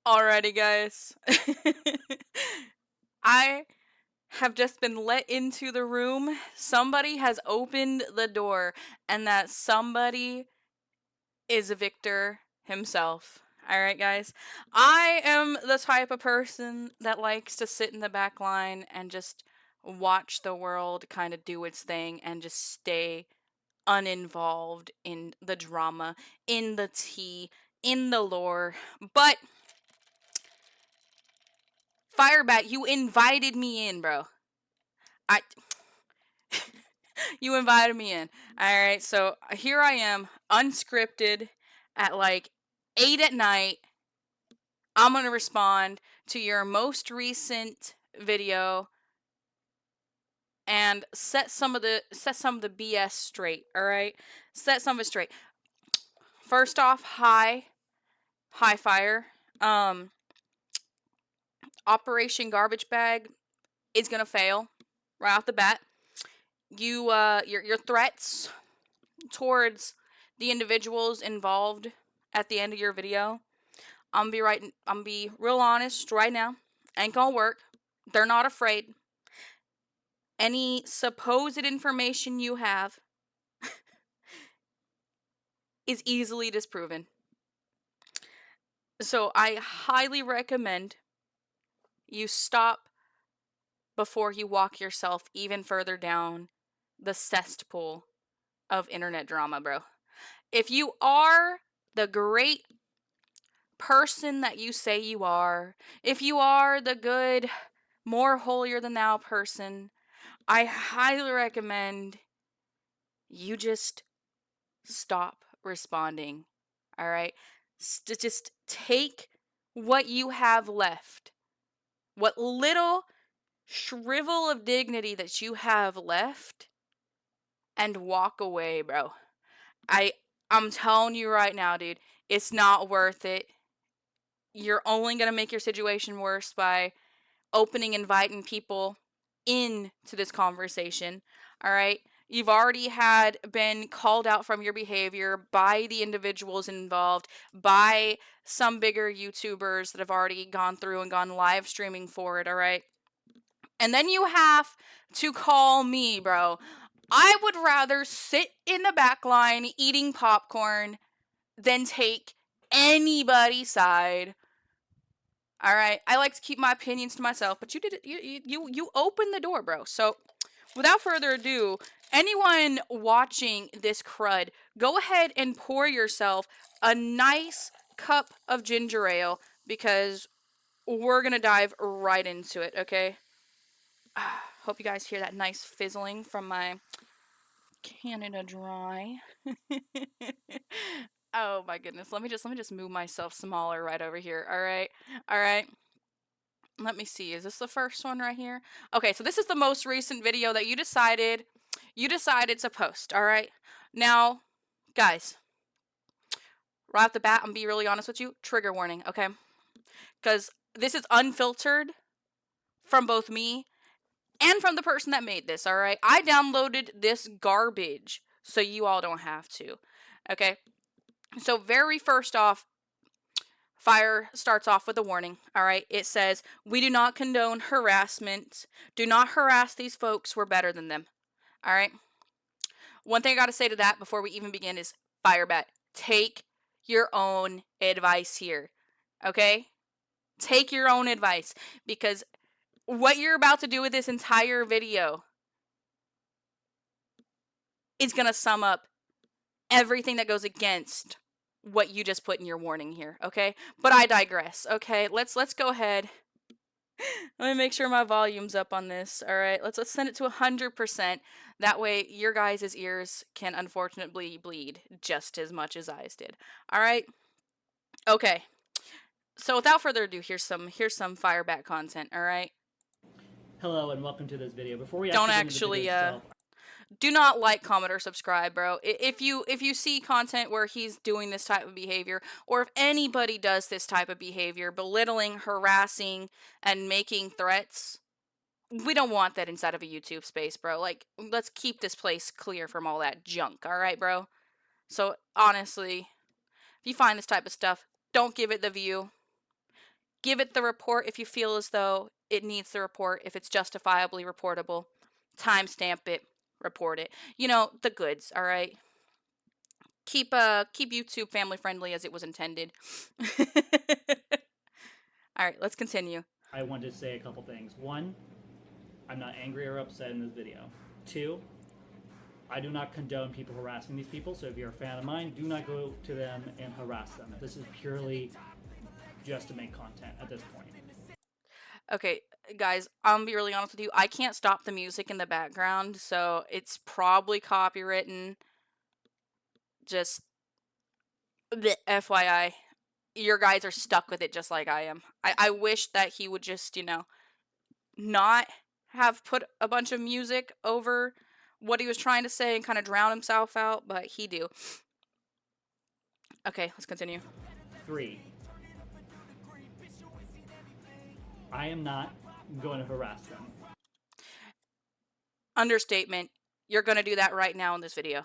Alrighty, guys. I have just been let into the room. Somebody has opened the door, and that somebody is Victor himself. Alright, guys. I am the type of person that likes to sit in the back line and just watch the world kind of do its thing and just stay uninvolved in the drama, in the tea, in the lore. But Firebat, you invited me in, bro. I You invited me in. All right, so here I am, unscripted at like 8 at night. I'm going to respond to your most recent video and set some of the BS straight, all right? Set some of it straight. First off, hi fire. Um Operation Garbage Bag is going to fail right off the bat. Your threats towards the individuals involved at the end of your video, I'm gonna be real honest right now. Ain't gonna work. They're not afraid. Any supposed information you have is easily disproven. So I highly recommend you stop before you walk yourself even further down the cesspool of internet drama, bro. If you are the great person that you say you are, if you are the good, more holier than thou person, I highly recommend you just stop responding. All right? Just take what you have left, what little shrivel of dignity that you have left, and walk away, bro. I'm telling you right now, dude, it's not worth it. You're only going to make your situation worse by inviting people into this conversation. All right. You've already been called out from your behavior by the individuals involved, by some bigger YouTubers that have already gone through and gone live streaming for it. All right. And then you have to call me, bro. I would rather sit in the back line eating popcorn than take anybody's side. All right, I like to keep my opinions to myself, but you did it. You opened the door, bro. So, without further ado, anyone watching this crud, go ahead and pour yourself a nice cup of ginger ale because we're gonna dive right into it. Okay. Hope you guys hear that nice fizzling from my Canada Dry. Oh my goodness. Let me just move myself smaller right over here. All right. All right. Let me see. Is this the first one right here? Okay, so this is the most recent video that you decided to post, all right? Now, guys, right off the bat, I'm gonna be really honest with you. Trigger warning, okay? Because this is unfiltered from both me and from the person that made this, all right? I downloaded this garbage so you all don't have to, okay? So very first off, Fire starts off with a warning, all right? It says, "We do not condone harassment. Do not harass these folks. We're better than them." All right? One thing I got to say to that before we even begin is, Firebat, take your own advice here. Okay? Take your own advice, because what you're about to do with this entire video is going to sum up everything that goes against what you just put in your warning here, okay? But I digress, okay? Let's go ahead. Let me make sure my volume's up on this. All right, let's send it to 100%. That way, your guys' ears can unfortunately bleed just as much as ours did. All right. Okay. So without further ado, here's some Firebat content. All right. Hello and welcome to this video. Before we Don't actually get into the video itself, do not like, comment, or subscribe, bro. If you see content where he's doing this type of behavior, or if anybody does this type of behavior, belittling, harassing, and making threats, we don't want that inside of a YouTube space, bro. Like, let's keep this place clear from all that junk, all right, bro? So, honestly, if you find this type of stuff, don't give it the view. Give it the report if you feel as though it needs the report, if it's justifiably reportable. Timestamp it, report it. You know, the goods, all right? Keep YouTube family friendly as it was intended. All right, let's continue. I wanted to say a couple things. One, I'm not angry or upset in this video. Two, I do not condone people harassing these people, so if you're a fan of mine, do not go to them and harass them. This is purely just to make content at this point. Okay, guys, I'm gonna be really honest with you. I can't stop the music in the background, so it's probably copywritten. Just FYI, your guys are stuck with it just like I am. I wish that he would just, not have put a bunch of music over what he was trying to say and kind of drown himself out, but he do. Okay, let's continue. 3, I am not going to harass them. Understatement. You're gonna do that right now in this video.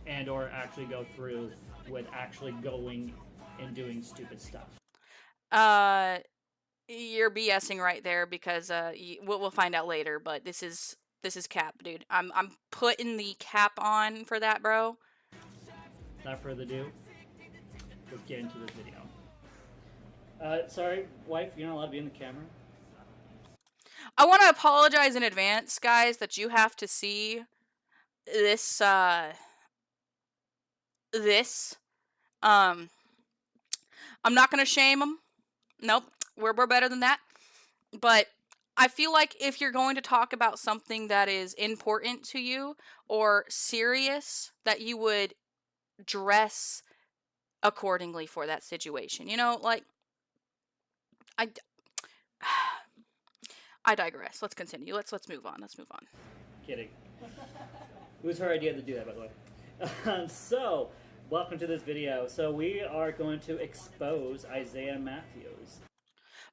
And or actually go through with actually going and doing stupid stuff. You're BSing right there because we'll find out later, but this is cap, dude. I'm putting the cap on for that, bro. Without further ado, let's get into this video. Sorry, wife, you're not allowed to be in the camera. I want to apologize in advance, guys, that you have to see this I'm not gonna shame them. Nope, we're better than that. But I feel like if you're going to talk about something that is important to you or serious, that you would dress accordingly for that situation. You know, like I digress. Let's continue. Let's move on. Let's move on. Kidding. It was her idea to do that, by the way. So, welcome to this video. So we are going to expose Isaiah Matthews.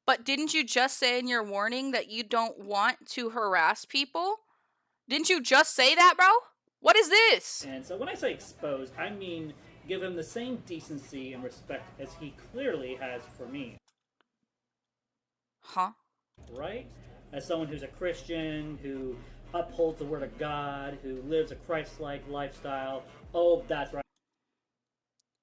But didn't you just say in your warning that you don't want to harass people? Didn't you just say that, bro? What is this? And so when I say expose, I mean give him the same decency and respect as he clearly has for me. Huh? Right? As someone who's a Christian, who upholds the Word of God, who lives a Christ-like lifestyle. Oh, that's right.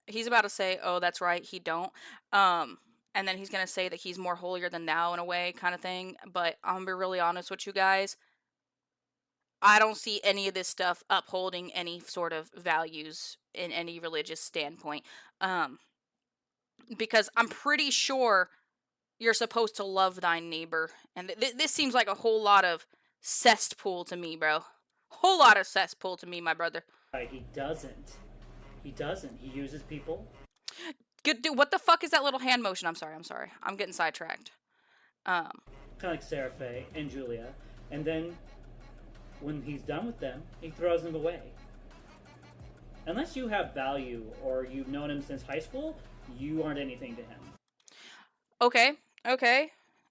He's about to say, oh, that's right, he don't. And then he's going to say that he's more holier than thou in a way, kind of thing. But I'm going to be really honest with you guys. I don't see any of this stuff upholding any sort of values in any religious standpoint. Because I'm pretty sure you're supposed to love thy neighbor. And this seems like a whole lot of cesspool to me, bro. Whole lot of cesspool to me, my brother. He doesn't. He doesn't. He uses people. Good dude, what the fuck is that little hand motion? I'm sorry. I'm getting sidetracked. Kind of like Seraphe and Julia. And then, when he's done with them, he throws them away. Unless you have value, or you've known him since high school, you aren't anything to him. Okay.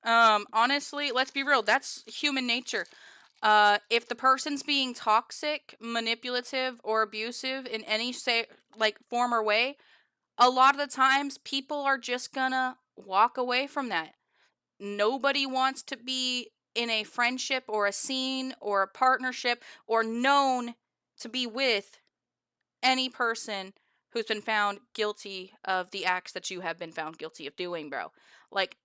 Honestly, let's be real. That's human nature. If the person's being toxic, manipulative, or abusive in any form or way, a lot of the times people are just gonna walk away from that. Nobody wants to be in a friendship or a scene or a partnership or known to be with any person who's been found guilty of the acts that you have been found guilty of doing, bro. Like,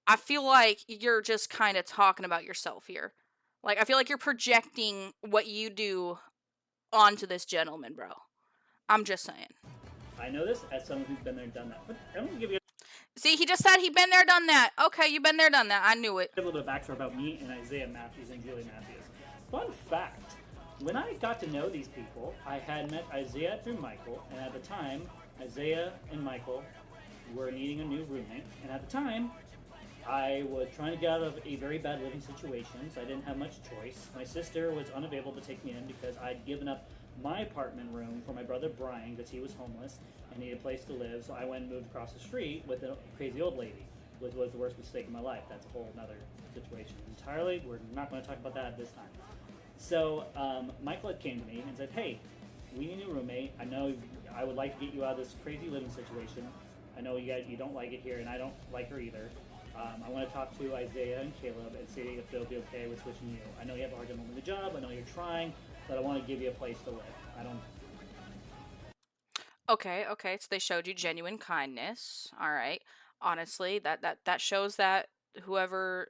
I feel like you're just kind of talking about yourself here. Like, I feel like you're projecting what you do onto this gentleman, bro. I'm just saying. I know this as someone who's been there and done that. But I'm going to give you See, he just said he'd been there, done that. Okay, you've been there, done that. I knew it. a little bit of backstory about me and Isaiah Matthews and Julie Matthews. Fun fact, when I got to know these people, I had met Isaiah through Michael, and at the time, Isaiah and Michael were needing a new roommate, and at the time, I was trying to get out of a very bad living situation, so I didn't have much choice. My sister was unavailable to take me in because I'd given up my apartment room for my brother Brian because he was homeless and needed a place to live, so I went and moved across the street with a crazy old lady, which was the worst mistake of my life. That's a whole other situation entirely. We're not going to talk about that at this time. So Michael had came to me and said, hey, we need a new roommate. I know I would like to get you out of this crazy living situation. I know you don't like it here, and I don't like her either. I want to talk to Isaiah and Caleb and see if they'll be okay with switching you. I know you have a hard time moving the job. I know you're trying, but I want to give you a place to live. I don't. Okay, okay. So they showed you genuine kindness. All right. Honestly, that shows that whoever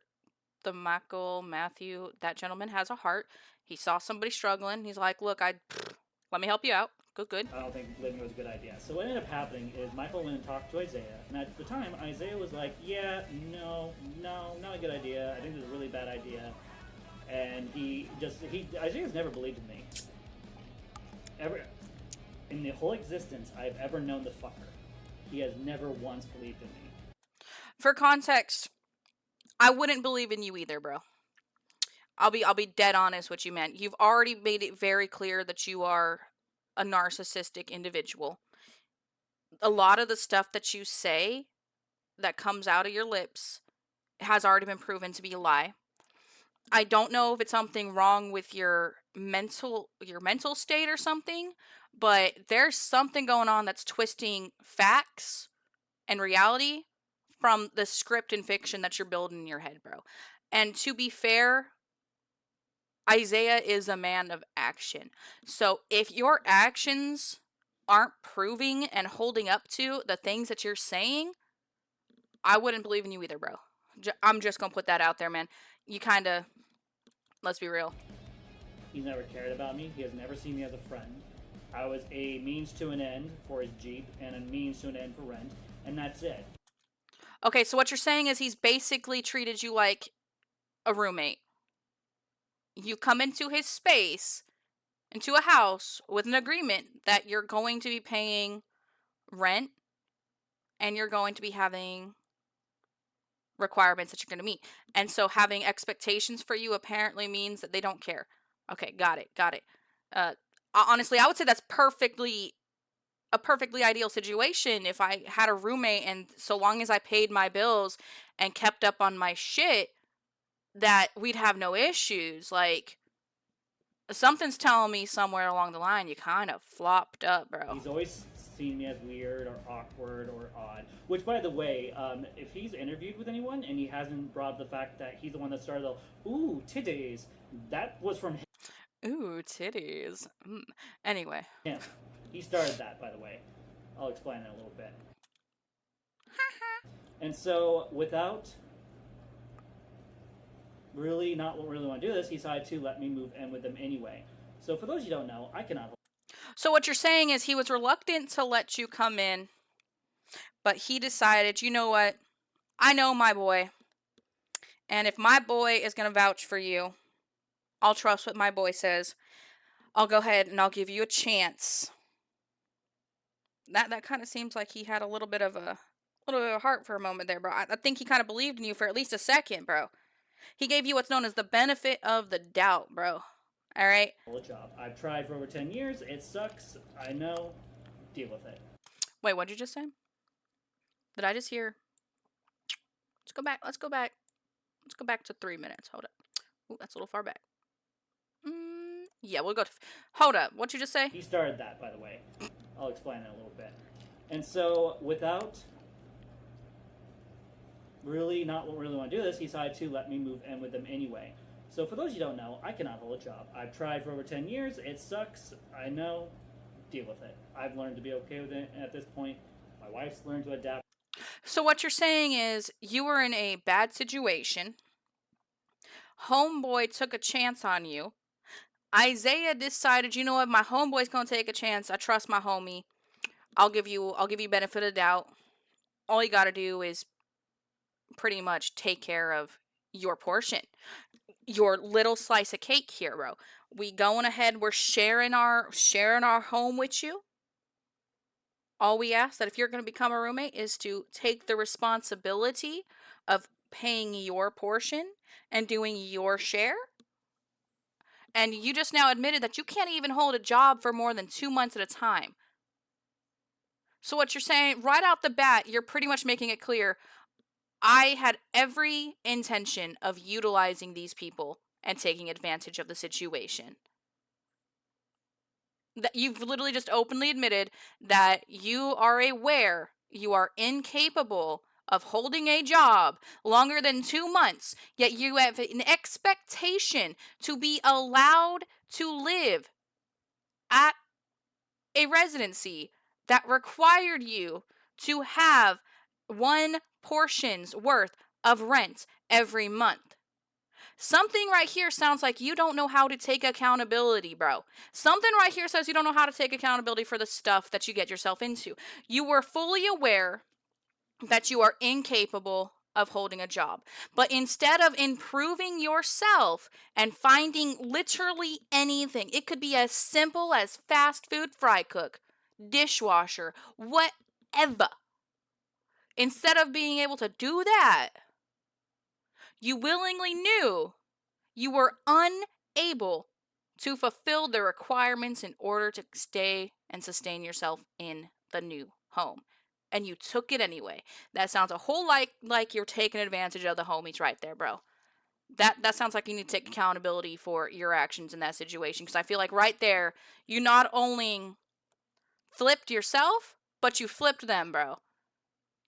the Matthew, that gentleman has a heart. He saw somebody struggling. He's like, "Look, let me help you out. Good, good." I don't think living was a good idea. So what ended up happening is Michael went and talked to Isaiah, and at the time Isaiah was like, "Yeah, no, not a good idea. I think this is a really bad idea." And Isaiah's never believed in me. Ever in the whole existence I've ever known the fucker, he has never once believed in me. For context, I wouldn't believe in you either, bro. I'll be dead honest what you meant. You've already made it very clear that you are a narcissistic individual. A lot of the stuff that you say that comes out of your lips has already been proven to be a lie. I don't know if it's something wrong with your mental state or something, but there's something going on that's twisting facts and reality from the script and fiction that you're building in your head, bro. And to be fair, Isaiah is a man of action. So if your actions aren't proving and holding up to the things that you're saying, I wouldn't believe in you either, bro. I'm just gonna put that out there, man. You kind of, let's be real. He's never cared about me. He has never seen me as a friend. I was a means to an end for his Jeep and a means to an end for rent, and that's it. Okay, so what you're saying is he's basically treated you like a roommate. You come into his space, into a house with an agreement that you're going to be paying rent and you're going to be having requirements that you're going to meet. And so having expectations for you apparently means that they don't care. Okay, got it. Honestly, I would say that's a perfectly ideal situation if I had a roommate and so long as I paid my bills and kept up on my shit, that we'd have no issues. Like, something's telling me somewhere along the line you kind of flopped up, bro. He's always seen me as weird or awkward or odd. Which, by the way, if he's interviewed with anyone and he hasn't brought up the fact that he's the one that started the "ooh titties," that was from him. Ooh, titties. Anyway. He started that, by the way. I'll explain that a little bit. And so, without really not really want to do this, he decided to let me move in with him anyway. So, for those of you who don't know, I cannot. So what you're saying is he was reluctant to let you come in, but he decided, you know what? I know my boy. And if my boy is going to vouch for you, I'll trust what my boy says. I'll go ahead and I'll give you a chance. That kind of seems like he had a little bit of a heart for a moment there, bro. I think he kind of believed in you for at least a second, bro. He gave you what's known as the benefit of the doubt, bro. All right? Job. I've tried for over 10 years. It sucks. I know. Deal with it. Wait, what'd you just say? Did I just hear? Let's go back. Let's go back to 3 minutes. Hold up. Ooh, that's a little far back. Yeah, we'll go to... Hold up. What'd you just say? He started that, by the way. I'll explain that a little bit. And so, without really not really want to do this, he decided to let me move in with him anyway. So, for those of you who don't know, I cannot hold a job. I've tried for over 10 years. It sucks. I know. Deal with it. I've learned to be okay with it at this point. My wife's learned to adapt. So what you're saying is you were in a bad situation. Homeboy took a chance on you. Isaiah decided, you know what, my homeboy's gonna take a chance. I trust my homie. I'll give you benefit of the doubt. All you gotta do is pretty much take care of your portion. Your little slice of cake here, bro. We going ahead, we're sharing our home with you. All we ask that if you're going to become a roommate is to take the responsibility of paying your portion and doing your share. And you just now admitted that you can't even hold a job for more than 2 months at a time. So what you're saying, right out the bat, you're pretty much making it clear, I had every intention of utilizing these people and taking advantage of the situation. That you've literally just openly admitted that you are aware you are incapable of holding a job longer than 2 months, yet you have an expectation to be allowed to live at a residency that required you to have one portion's worth of rent every month. Something right here sounds like you don't know how to take accountability, bro. Something right here says you don't know how to take accountability for the stuff that you get yourself into. You were fully aware that you are incapable of holding a job. But instead of improving yourself and finding literally anything, it could be as simple as fast food fry cook, dishwasher, whatever. Instead of being able to do that, you willingly knew you were unable to fulfill the requirements in order to stay and sustain yourself in the new home. And you took it anyway. That sounds a whole like you're taking advantage of the homies right there, bro. That sounds like you need to take accountability for your actions in that situation. Because I feel like right there, you not only flipped yourself, but you flipped them, bro.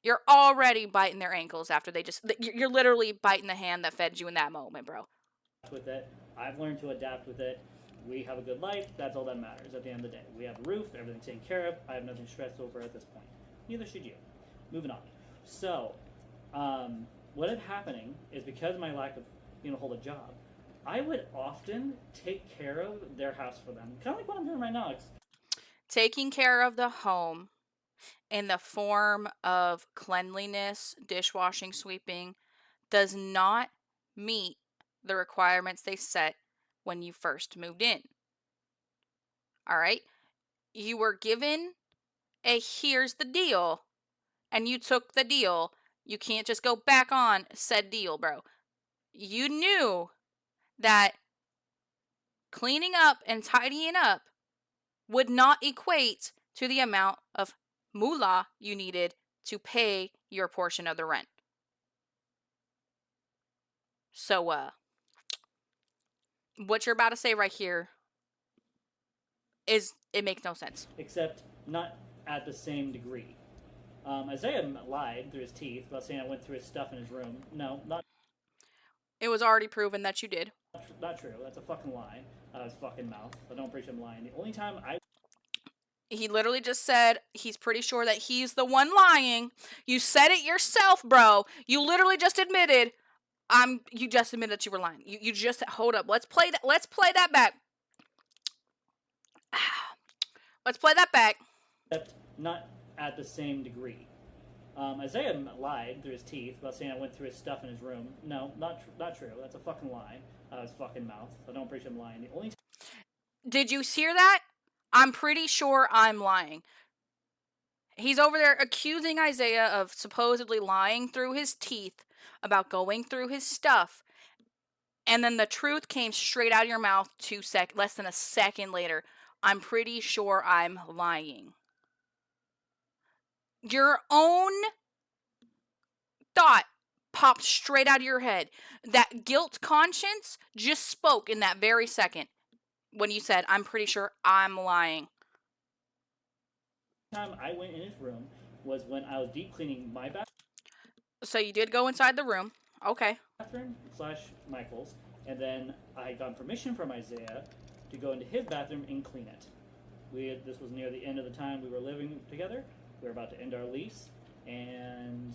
You're already biting their ankles after you're literally biting the hand that fed you in that moment, bro. With it, I've learned to adapt with it. We have a good life. That's all that matters at the end of the day. We have a roof. Everything's taken care of. I have nothing stressed over at this point. Neither should you. Moving on. So, what ended up happening is because of my lack of being able to hold a job, I would often take care of their house for them. Kind of like what I'm doing right now. Taking care of the home in the form of cleanliness, dishwashing, sweeping, does not meet the requirements they set when you first moved in. All right? You were given a here's the deal, and you took the deal. You can't just go back on said deal, bro. You knew that cleaning up and tidying up would not equate to the amount of moolah you needed to pay your portion of the rent. So, what you're about to say right here it makes no sense. Except not at the same degree. Isaiah lied through his teeth about saying I went through his stuff in his room. No, not. It was already proven that you did. Not true. That's a fucking lie out of his fucking mouth. I don't appreciate him lying. The only time He literally just said he's pretty sure that he's the one lying. You said it yourself, bro. You literally just admitted you just admitted that you were lying. You just hold up. Let's play that back. Let's play that back. Except not at the same degree. Isaiah lied through his teeth about saying I went through his stuff in his room. No, not true. That's a fucking lie out of his fucking mouth. I don't appreciate him lying. The only Did you hear that? I'm pretty sure I'm lying. He's over there accusing Isaiah of supposedly lying through his teeth about going through his stuff. And then the truth came straight out of your mouth less than a second later. I'm pretty sure I'm lying. Your own thought popped straight out of your head. That guilt conscience just spoke in that very second when you said, I'm pretty sure I'm lying. time I went in his room was when I was deep cleaning my bathroom. So you did go inside the room. Okay. / Michael's, and then I had gotten permission from Isaiah to go into his bathroom and clean it. This was near the end of the time we were living together. We were about to end our lease, and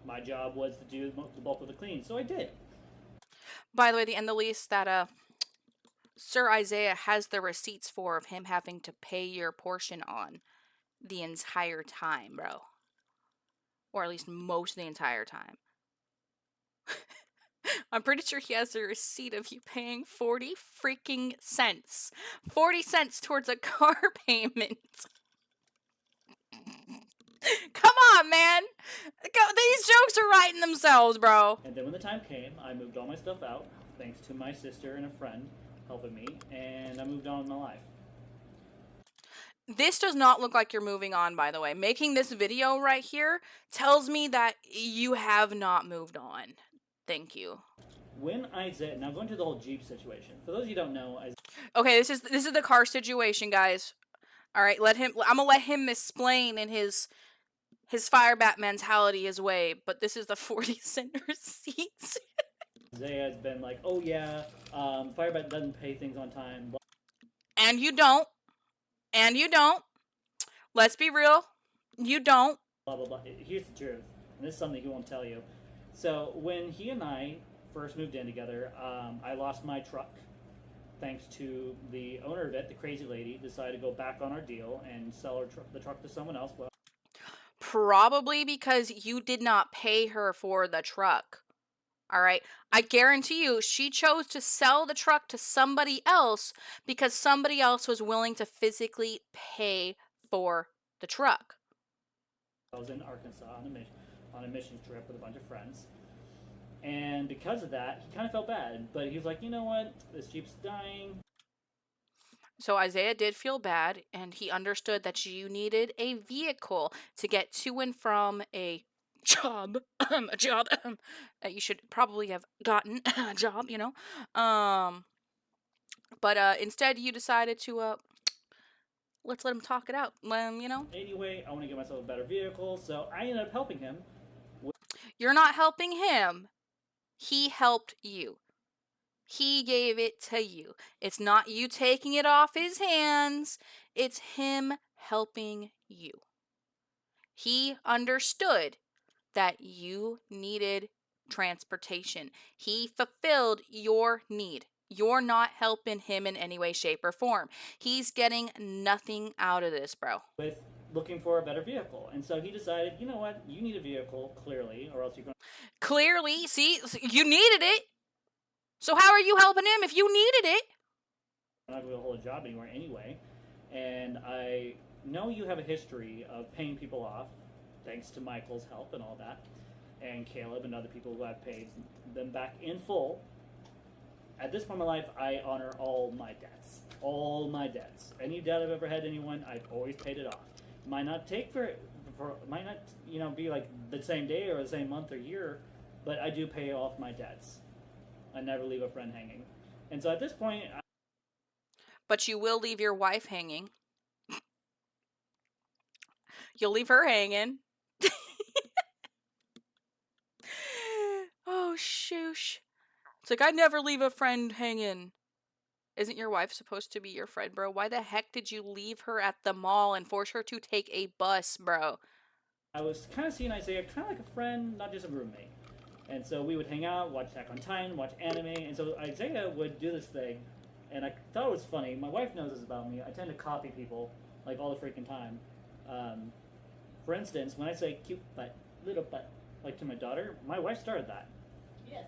my job was to do the bulk of the cleaning, so I did. By the way, the end of the lease that Sir Isaiah has the receipts for of him having to pay your portion on the entire time, bro. Or at least most of the entire time. I'm pretty sure he has a receipt of you paying 40 freaking cents. 40 cents towards a car payment. Come on, man. These jokes are writing themselves, bro. And then when the time came, I moved all my stuff out, thanks to my sister and a friend helping me, and I moved on with my life. This does not look like you're moving on, by the way. Making this video right here tells me that you have not moved on. Thank you. When Isaiah, now going to the whole Jeep situation. For those of you who don't know, okay, this is the car situation, guys. All right, I'm gonna let him explain in his Firebat mentality his way, but this is the 40-cent receipts. Isaiah has been like, oh yeah, Firebat doesn't pay things on time. And you don't. And you don't. Let's be real. You don't. Blah blah blah. Here's the truth, and this is something he won't tell you. So when he and I first moved in together, I lost my truck. Thanks to the owner of it, the crazy lady, decided to go back on our deal and sell the truck to someone else. Well, Probably because you did not pay her for the truck. All right. I guarantee you she chose to sell the truck to somebody else because somebody else was willing to physically pay for the truck. I was in Arkansas on a mission trip with a bunch of friends. And because of that, he kind of felt bad. But he was like, you know what? This Jeep's dying. So Isaiah did feel bad, and he understood that you needed a vehicle to get to and from a job. A job. You should probably have gotten a job, you know. But instead you decided to let's let him talk it out. You know. Anyway, I want to get myself a better vehicle, so I ended up helping him. You're not helping him. He helped you. He gave it to you. It's not you taking it off his hands. It's him helping you. He understood that you needed transportation. He fulfilled your need. You're not helping him in any way, shape, or form. He's getting nothing out of this, bro. With looking for a better vehicle. And so he decided, you know what? You need a vehicle, clearly, or else you're going to... Clearly, see, you needed it. So how are you helping him if you needed it? I'm not going to hold a job anywhere anyway. And I know you have a history of paying people off, thanks to Michael's help and all that, and Caleb and other people who have paid them back in full. At this point in my life, I honor all my debts. All my debts. Any debt I've ever had to anyone, I've always paid it off. Might not take might not, you know, be like the same day or the same month or year, but I do pay off my debts. I never leave a friend hanging. And so at this point... But you will leave your wife hanging. You'll leave her hanging. Oh, shoosh. It's like, I never leave a friend hanging. Isn't your wife supposed to be your friend, bro? Why the heck did you leave her at the mall and force her to take a bus, bro? I was kind of seeing Isaiah kind of like a friend, not just a roommate. And so we would hang out, watch Attack on Titan, watch anime, and so Isaiah would do this thing, and I thought it was funny. My wife knows this about me. I tend to copy people, like, all the freaking time. For instance, when I say cute butt, little butt, like to my daughter, my wife started that. Yes.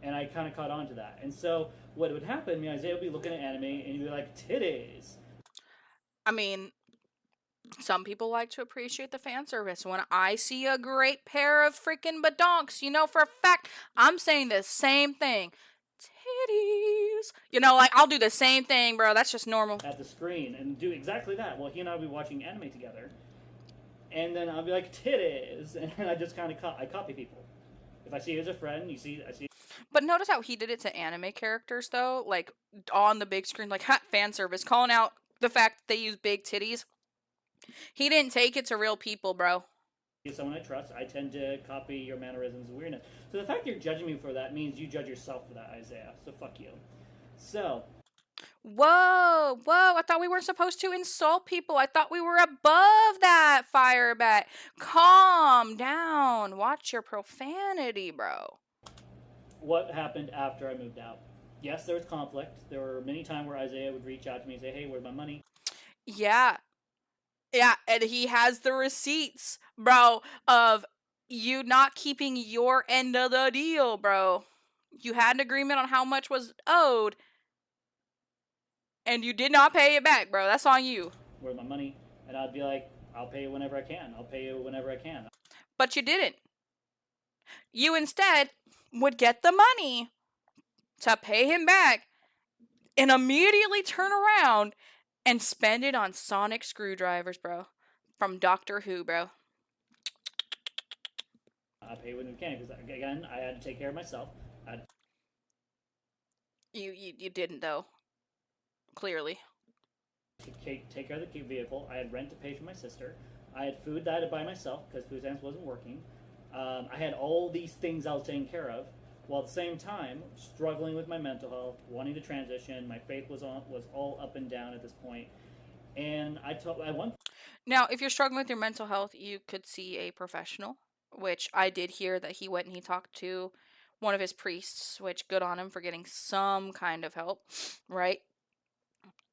And I kind of caught on to that. And so what would happen, Isaiah would be looking at anime, and he'd be like, titties. I mean, some people like to appreciate the fan service. When I see a great pair of freaking badonks, you know for a fact, I'm saying the same thing. Titties. You know, like, I'll do the same thing, bro. That's just normal. At the screen and do exactly that. Well, he and I would be watching anime together. And then I'll be like, titties. And I just kind of I copy people. If I see you as a friend, I see. But notice how he did it to anime characters, though. Like, on the big screen, like, fan service, calling out the fact that they use big titties. He didn't take it to real people, bro. Someone I trust, I tend to copy your mannerisms and weirdness. So the fact you're judging me for that means you judge yourself for that, Isaiah. So fuck you. So. Whoa, I thought we weren't supposed to insult people. I thought we were above that, Firebat. Calm down. Watch your profanity, bro. What happened after I moved out? Yes, there was conflict. There were many times where Isaiah would reach out to me and say, hey, where's my money? Yeah, and he has the receipts, bro, of you not keeping your end of the deal, bro. You had an agreement on how much was owed, and you did not pay it back, bro. That's on you. Where's my money? And I'd be like, I'll pay you whenever I can. I'll pay you whenever I can. But you didn't. You instead would get the money to pay him back and immediately turn around and spend it on sonic screwdrivers, bro. From Doctor Who, bro. I'll pay you when we can, because, again, I had to take care of myself. You didn't, though. Clearly. take care of the vehicle. I had rent to pay for my sister. I had food that I had to buy myself because food stamps wasn't working. I had all these things I was taking care of, while at the same time struggling with my mental health, wanting to transition. My faith was all up and down at this point, and I went. Now, if you're struggling with your mental health, you could see a professional, which I did hear that he went and he talked to one of his priests, which good on him for getting some kind of help, right?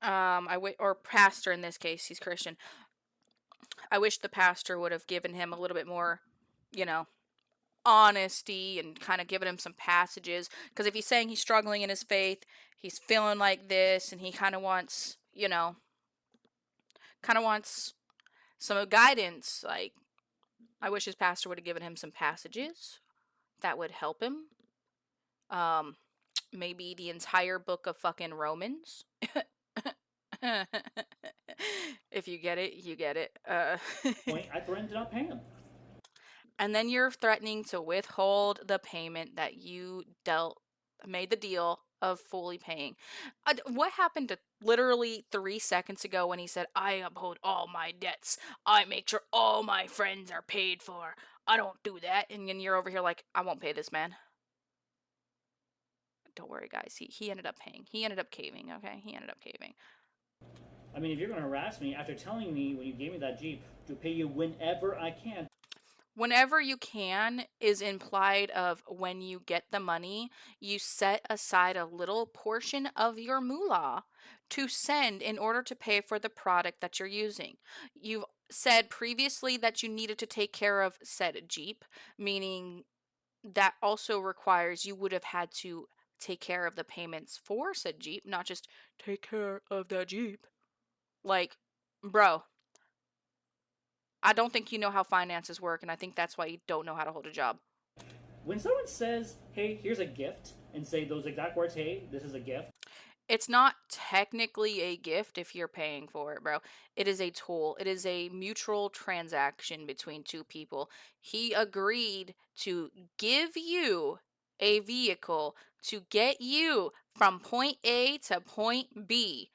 Or pastor in this case, he's Christian. I wish the pastor would have given him a little bit more, you know, honesty and kind of given him some passages. Because if he's saying he's struggling in his faith, he's feeling like this, and he kind of wants, some guidance. Like, I wish his pastor would have given him some passages that would help him. Maybe the entire book of fucking Romans. If you get it, you get it. Point, I threatened to not pay him. And then you're threatening to withhold the payment that you made the deal of fully paying. What happened to literally 3 seconds ago when he said, I uphold all my debts. I make sure all my friends are paid for. I don't do that. And then you're over here like, I won't pay this man. Don't worry, guys. He ended up paying. He ended up caving, okay? He ended up caving. I mean, if you're going to harass me after telling me when you gave me that Jeep to pay you whenever I can. Whenever you can is implied of when you get the money, you set aside a little portion of your moolah to send in order to pay for the product that you're using. You've said previously that you needed to take care of said Jeep, meaning that also requires you would have had to take care of the payments for said Jeep, not just take care of that Jeep. Like, bro, I don't think you know how finances work, and I think that's why you don't know how to hold a job. When someone says, hey, here's a gift, and say those exact words, hey, this is a gift. It's not technically a gift if you're paying for it, bro. It is a tool. It is a mutual transaction between two people. He agreed to give you a vehicle to get you from point A to point B.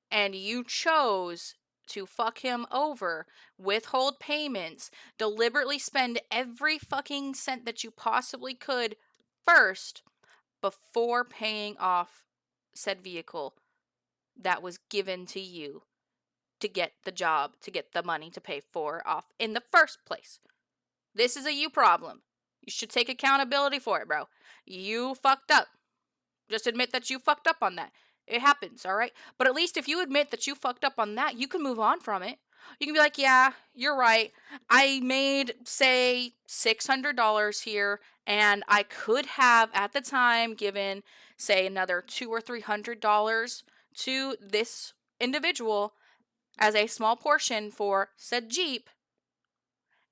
And you chose to fuck him over, withhold payments, deliberately spend every fucking cent that you possibly could first before paying off said vehicle that was given to you to get the job, to get the money to pay for off in the first place. This is a you problem. You should take accountability for it, bro. You fucked up. Just admit that you fucked up on that. It happens, all right? But at least if you admit that you fucked up on that, you can move on from it. You can be like, yeah, you're right. I made, say, $600 here, and I could have, at the time, given, say, another $200 or $300 to this individual as a small portion for said Jeep,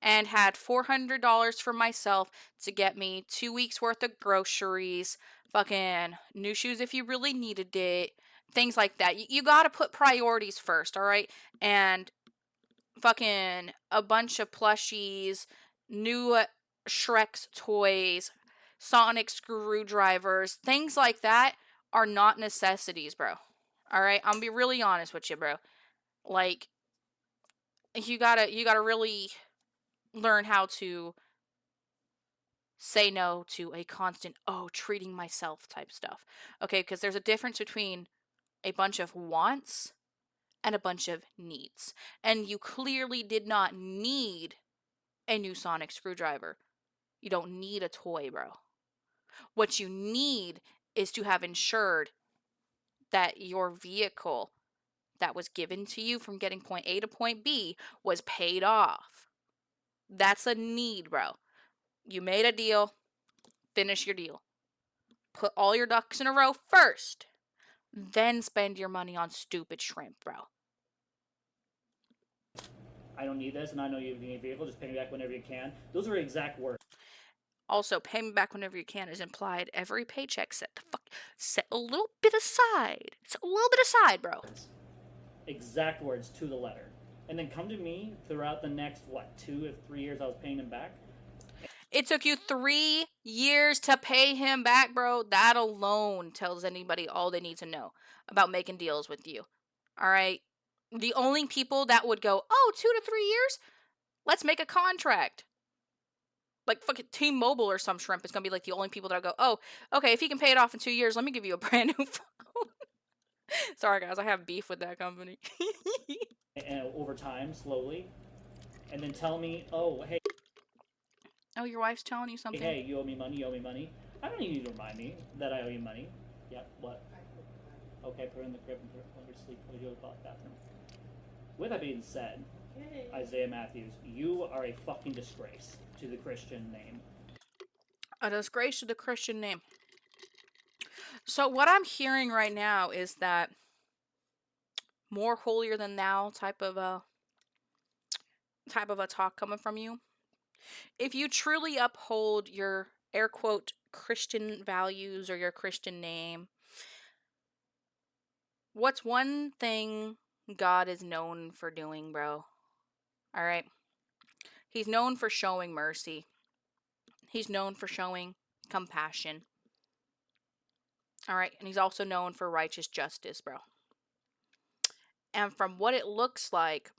and had $400 for myself to get me 2 weeks worth of groceries, fucking new shoes if you really needed it, things like that. You gotta put priorities first, all right? And fucking a bunch of plushies, new Shrek's toys, Sonic screwdrivers, things like that are not necessities, bro. All right, I'm gonna be really honest with you, bro. Like, you gotta really learn how to say no to a constant, oh, treating myself type stuff. Okay, because there's a difference between a bunch of wants and a bunch of needs. And you clearly did not need a new sonic screwdriver. You don't need a toy, bro. What you need is to have ensured that your vehicle that was given to you from getting point A to point B was paid off. That's a need, bro. You made a deal, finish your deal. Put all your ducks in a row first, then spend your money on stupid shrimp, bro. I don't need this, and I know you need a vehicle. Just pay me back whenever you can. Those are exact words. Also, pay me back whenever you can is implied. Every paycheck set a little bit aside. Set a little bit aside, bro. Exact words to the letter. And then come to me throughout the next, 2 or 3 years I was paying him back? It took you 3 years to pay him back, bro. That alone tells anybody all they need to know about making deals with you. All right. The only people that would go, oh, 2 to 3 years, let's make a contract. Like fucking T-Mobile or some shrimp is gonna be like the only people that go, oh, okay, if you can pay it off in 2 years, let me give you a brand new phone. Sorry guys, I have beef with that company. And over time, slowly, and then tell me, oh, hey, Oh, your wife's telling you something? hey, you owe me money, you owe me money. I don't need you to remind me that I owe you money. Yep, what? Okay, put her in the crib and let her sleep. We'll go to the bathroom. With that being said, Isaiah Matthews, you are a fucking disgrace to the Christian name. A disgrace to the Christian name. So what I'm hearing right now is that more holier than thou type of a talk coming from you. If you truly uphold your air quote Christian values or your Christian name, what's one thing God is known for doing, bro? All right. He's known for showing mercy. He's known for showing compassion. All right. And he's also known for righteous justice, bro. And from what it looks like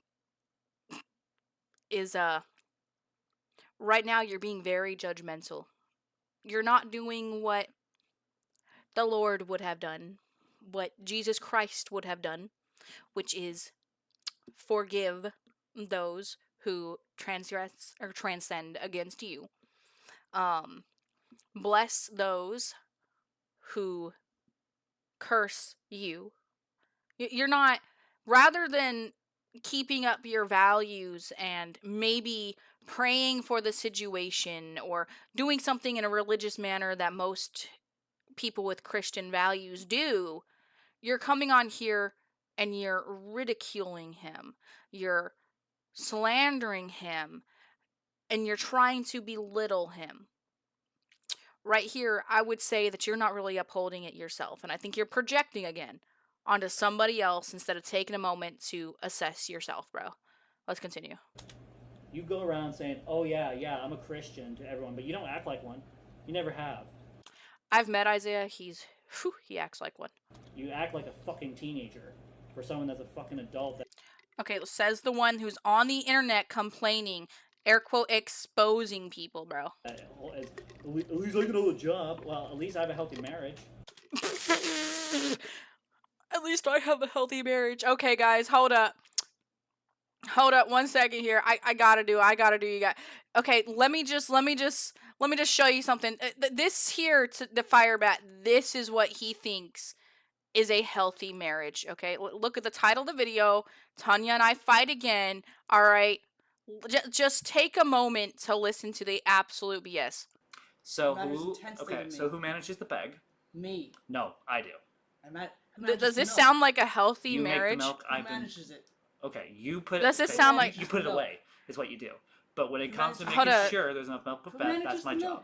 is right now you're being very judgmental. You're not doing what the Lord would have done, what Jesus Christ would have done, which is forgive those who transgress or transcend against you. Bless those who curse you. You're not, rather than keeping up your values and maybe praying for the situation or doing something in a religious manner that most people with Christian values do, you're coming on here and you're ridiculing him. You're slandering him and you're trying to belittle him. Right here, I would say that you're not really upholding it yourself. And I think you're projecting again onto somebody else instead of taking a moment to assess yourself, bro. Let's continue. You go around saying, oh, yeah, I'm a Christian to everyone, but you don't act like one. You never have. I've met Isaiah. He acts like one. You act like a fucking teenager for someone that's a fucking adult. Okay, says the one who's on the internet complaining, air quote, exposing people, bro. At least I can hold a job. Well, at least I have a healthy marriage. At least I have a healthy marriage. Okay, guys, hold up. Hold up 1 second here. I gotta do you guys. Okay, let me just show you something. This here to the Firebat, this is what he thinks is a healthy marriage. Okay, look at the title of the video. Tanya and I fight again. All right, just take a moment to listen to the absolute BS. So who manages the bag? Me. No, I do. Does this sound like a healthy you marriage? Make the milk, Who manages it? Okay, you put. Does this sound like you put it away? Is what you do. But when it comes to Hold making up. sure there's enough milk put back, that's my job.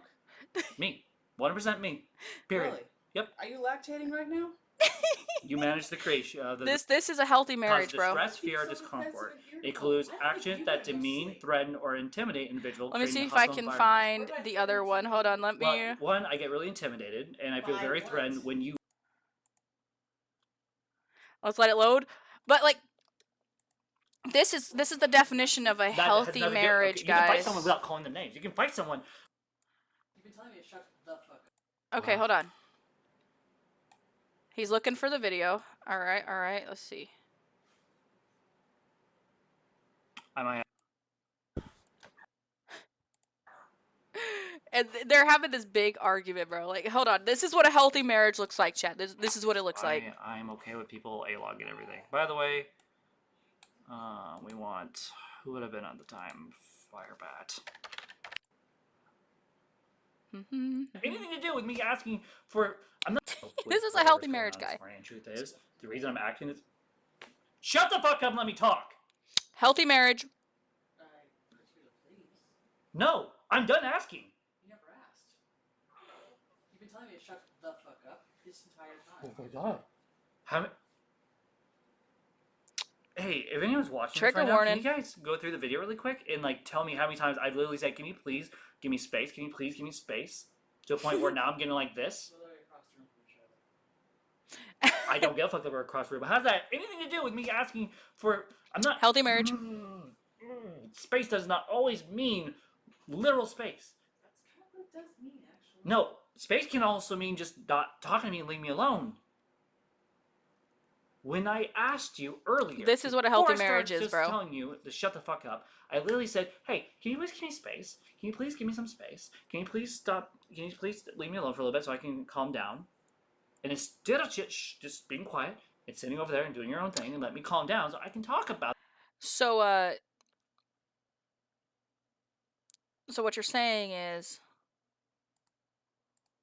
Me, 100% me. Period. Really? Yep. Are you lactating right now? You manage the creation. This is a healthy marriage, bro. Distress, fear, or discomfort. It includes actions that demean, threaten, or intimidate individuals. Let me see if I can find the other one. Hold on, let me. Well, one, I get really intimidated, and I feel very threatened when you. Let's let it load. But like, this is the definition of a healthy marriage, guys. You can fight someone without calling them names. You can fight someone. You've been telling me to shut the fuck up. Okay, hold on. He's looking for the video. All right. Let's see. I might. And they're having this big argument, bro. Like, hold on. This is what a healthy marriage looks like, chat. This is what it looks like. I'm okay with people A-log and everything. By the way, we want... Who would have been at the time? Firebat. Anything to do with me asking for... I'm not... This is a healthy marriage guy. And truth is, the reason I'm acting is... Shut the fuck up and let me talk! Healthy marriage. No! I'm done asking! You never asked. You've been telling me to shut the fuck up this entire time. Oh my god. How... Hey, if anyone's watching Trigger this right warning. now, can you guys go through the video really quick and like tell me how many times I've literally said, "Can you please give me space? Can you please give me space?" To a point where now I'm getting like this. I don't give a fuck that we're across the room. How does that have anything to do with me asking for? I'm not Healthy marriage. Space does not always mean literal space. That's kind of what it does mean, actually. No, space can also mean just not talking to me and leave me alone. When I asked you earlier, This is what a healthy before I marriage started is, just bro. telling you to shut the fuck up, I literally said, "Hey, can you please give me space? Can you please give me some space? Can you please stop? Can you please leave me alone for a little bit so I can calm down?" And instead of just being quiet and sitting over there and doing your own thing and let me calm down so I can talk about. So so what you're saying is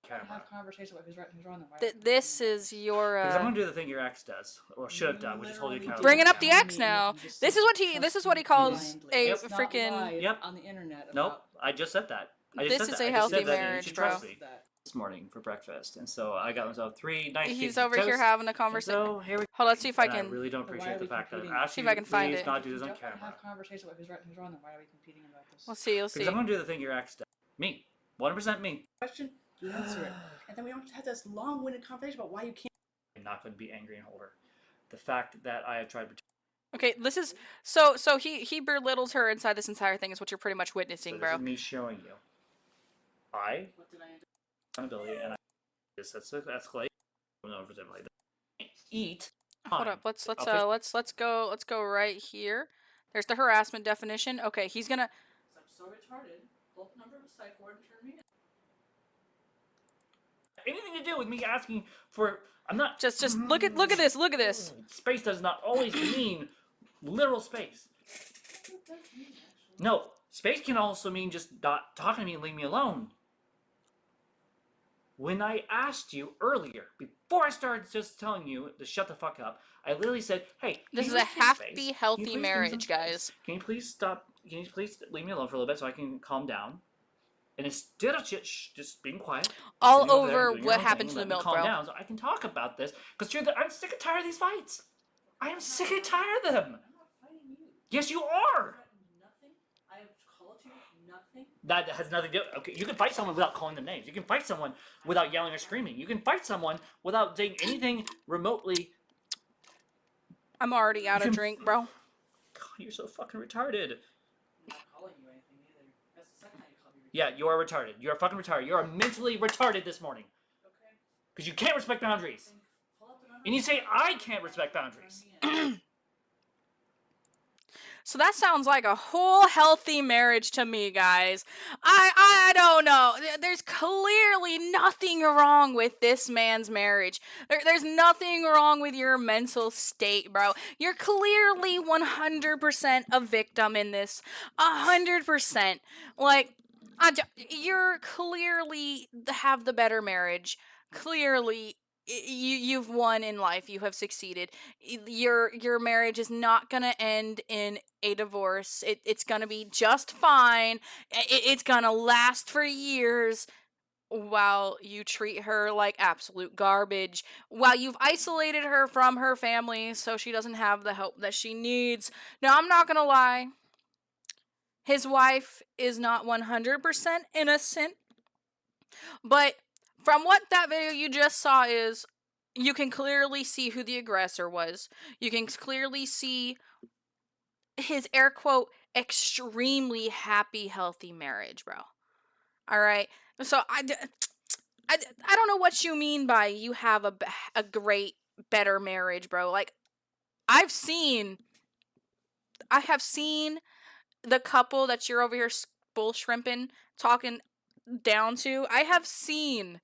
Have conversation about who's right and who's wrong. Then why this is your Because I'm gonna do the thing your ex does, or should have done, which is hold you Literally accountable. bringing up the telling X me now. anything, just This say, is what he "Trust this is what he me calls blindly." a It's not freaking. live Yep. on the internet. Nope, About I just said that. I just This said is that. a I just healthy said that, and you marriage, should bro. trust me. that. This morning for breakfast, and so I got myself 3 nice He's pieces of over here toast, having a and conversation. so here we Hold on, let's see if I and I can. really don't But why appreciate are the we fact that I'm competing? asking See if you I to can find please it. not do If this we on don't want to camera. have conversation about who's right and who's wrong, then why are we competing about this? We'll see. You'll see. Because I'm gonna do the thing your ex does. Me, 100% me. Question, you answer it, and then we don't have this long-winded conversation about why you can't. I'm not going to be angry and hold her. The fact that I have tried to Okay, this is so he belittles her inside this entire thing is what you're pretty much witnessing, so this bro. is me showing you. I What did I end up? accountability and I just escalate. Eat. Hold up. Let's go right here. There's the harassment definition. Okay, he's gonna. I'm so retarded. Pull up the number of a psych ward and turn me in. Anything to do with me asking for? I'm not. Just look at this. Look at this. Space does not always mean literal space. What does mean, actually? No, space can also mean just not talking to me and leave me alone. When I asked you earlier, before I started just telling you to shut the fuck up, I literally said, "Hey, This can is you a please give me happy, space? Can you healthy please give me some marriage, space? guys. Can you please stop? Can you please leave me alone for a little bit so I can calm down?" And instead of just being quiet, All sitting over there and over doing your what own happened thing to and the let me milk, calm bro. down so I can talk about this. Because I'm sick and tired of these fights. I am sick and tired of them. I'm not fighting you. Yes, you I've are. threatened nothing. I have called you nothing. That has nothing to do. Okay, you can fight someone without calling them names. You can fight someone without yelling or screaming. You can fight someone without saying anything remotely. I'm already out of can- drink, bro. God, you're so fucking retarded. I'm not calling you anything either. That's the second time you called me. Yeah, you are retarded. You are fucking retarded. You are mentally retarded this morning. Okay. Because you can't respect boundaries. Then pull up the number And you of say the psych I ward can't and respect turn boundaries. me in. So that sounds like a whole healthy marriage to me, guys. I don't know. There's clearly nothing wrong with this man's marriage. There's nothing wrong with your mental state, bro. You're clearly 100% a victim in this. 100%. Like, you're clearly have the better marriage. Clearly, you've won in life. You have succeeded. Your marriage is not gonna end in a divorce. It's gonna be just fine. It's gonna last for years while you treat her like absolute garbage, while you've isolated her from her family so she doesn't have the help that she needs. Now, I'm not gonna lie. His wife is not 100% innocent, but from what that video you just saw is, you can clearly see who the aggressor was. You can clearly see his air quote extremely happy, healthy marriage, bro. All right. So I don't know what you mean by you have a great, better marriage, bro. Like, I have seen the couple that you're over here bull shrimping, talking down to. I have seen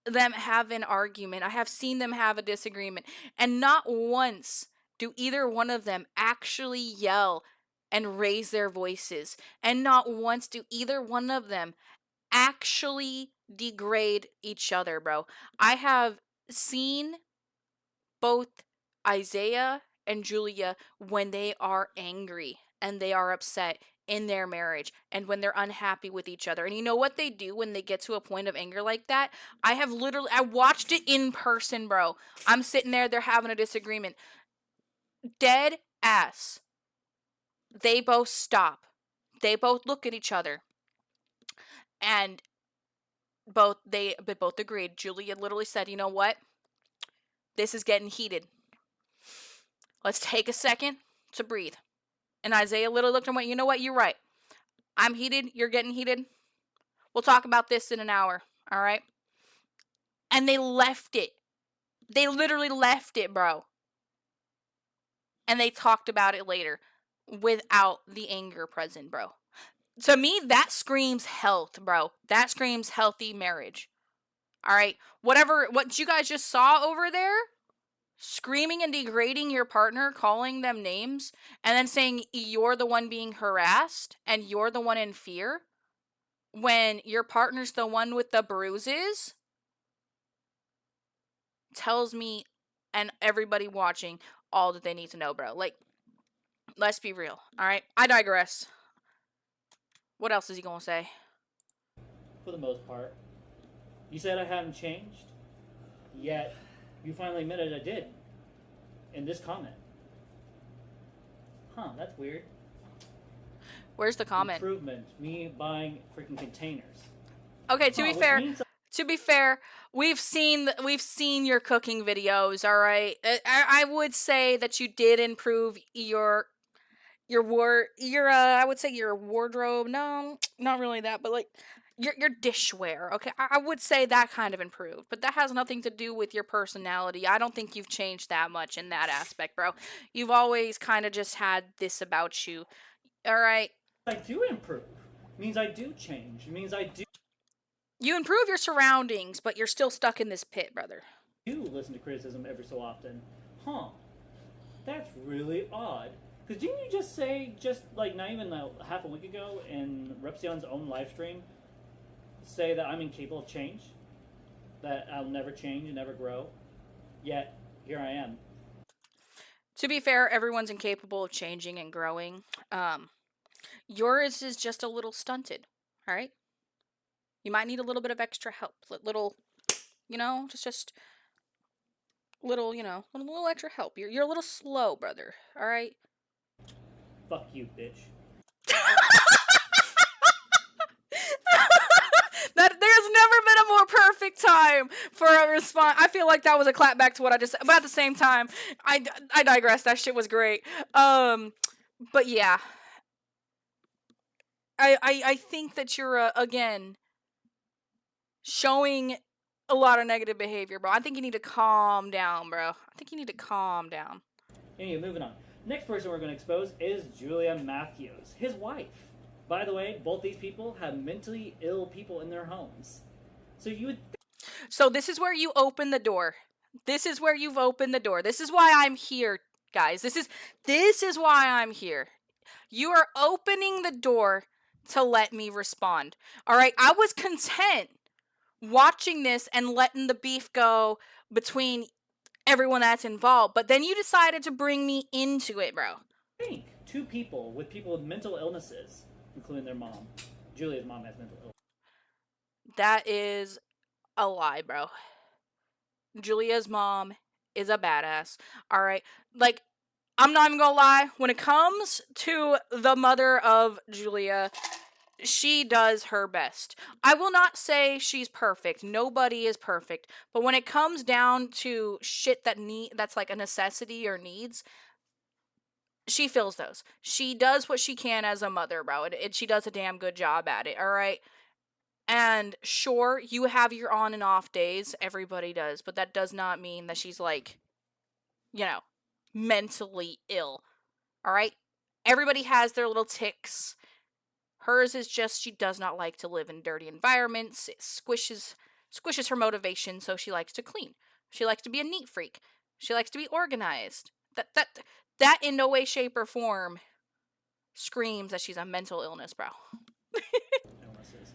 them have an argument. I have seen them have a disagreement. And not once do either one of them actually yell and raise their voices. And not once do either one of them actually degrade each other, bro. I have seen both Isaiah and Julia when they are angry and they are upset in their marriage and when they're unhappy with each other. And you know what they do when they get to a point of anger like that? I watched it in person, bro. I'm sitting there, they're having a disagreement. Dead ass. They both stop. They both look at each other. And both agreed. Julia literally said, "You know what? This is getting heated. Let's take a second to breathe. And Isaiah literally looked and went, you know what? You're right. I'm heated. You're getting heated. We'll talk about this in an hour. All right? And they left it. They literally left it, bro. And they talked about it later without the anger present, bro. To me, that screams health, bro. That screams healthy marriage. All right? What you guys just saw over there, screaming and degrading your partner, calling them names, and then saying you're the one being harassed and you're the one in fear when your partner's the one with the bruises, tells me and everybody watching all that they need to know, bro. Like, let's be real, all right? I digress. What else is he gonna say? For the most part. You said I haven't changed, yet you finally admitted I did. In this comment. Huh, that's weird. Where's the comment? Improvement. Me buying freaking containers. Okay, to be fair, we've seen your cooking videos, all right? I would say that you did improve your I would say your wardrobe. No, not really that, but like your dishware. Okay, I would say that kind of improved, but that has nothing to do with your personality. I don't think you've changed that much in that aspect, bro. You've always kind of just had this about you. All right. I do improve. It means I do change. It means I You improve your surroundings, but you're still stuck in this pit, brother. do listen to criticism every so often. Huh. That's really odd. Because didn't you just say, just like not even half a week ago in Repsion's own live stream, say that I'm incapable of change? That I'll never change and never grow? Yet, here I am. To be fair, everyone's incapable of changing and growing. Yours is just a little stunted, all right? You might need a little bit of extra help. Little, just little, a little extra help. You're a little slow, brother, all right? Fuck you, bitch. There's never been a more perfect time for a response. I feel like that was a clap back to what I just said, but at the same time, I digress. That shit was great. But yeah, I think that you're again showing a lot of negative behavior, bro. I think you need to calm down, bro. I think you need to calm down. Anyway, moving on. Next person we're going to expose is Julia Matthews, his wife. By the way, both these people have mentally ill people in their homes. So this is where you open the door. This is where you've opened the door. This is why I'm here, guys. This is why I'm here. You are opening the door to let me respond. All right? I was content watching this and letting the beef go between everyone that's involved, but then you decided to bring me into it, bro. I think two people with mental illnesses, including their mom. Julia's mom has mental illness. That is a lie, bro. Julia's mom is a badass. All right? Like, I'm not even gonna lie. When it comes to the mother of Julia, she does her best. I will not say she's perfect. Nobody is perfect. But when it comes down to shit that's like a necessity or needs, she fills those. She does what she can as a mother, bro. And she does a damn good job at it, all right? And sure, you have your on and off days. Everybody does. But that does not mean that she's like, mentally ill. All right? Everybody has their little tics. Hers is just she does not like to live in dirty environments. It squishes her motivation, so she likes to clean. She likes to be a neat freak. She likes to be organized. That in no way, shape, or form screams that she's a mental illness, bro. Illnesses.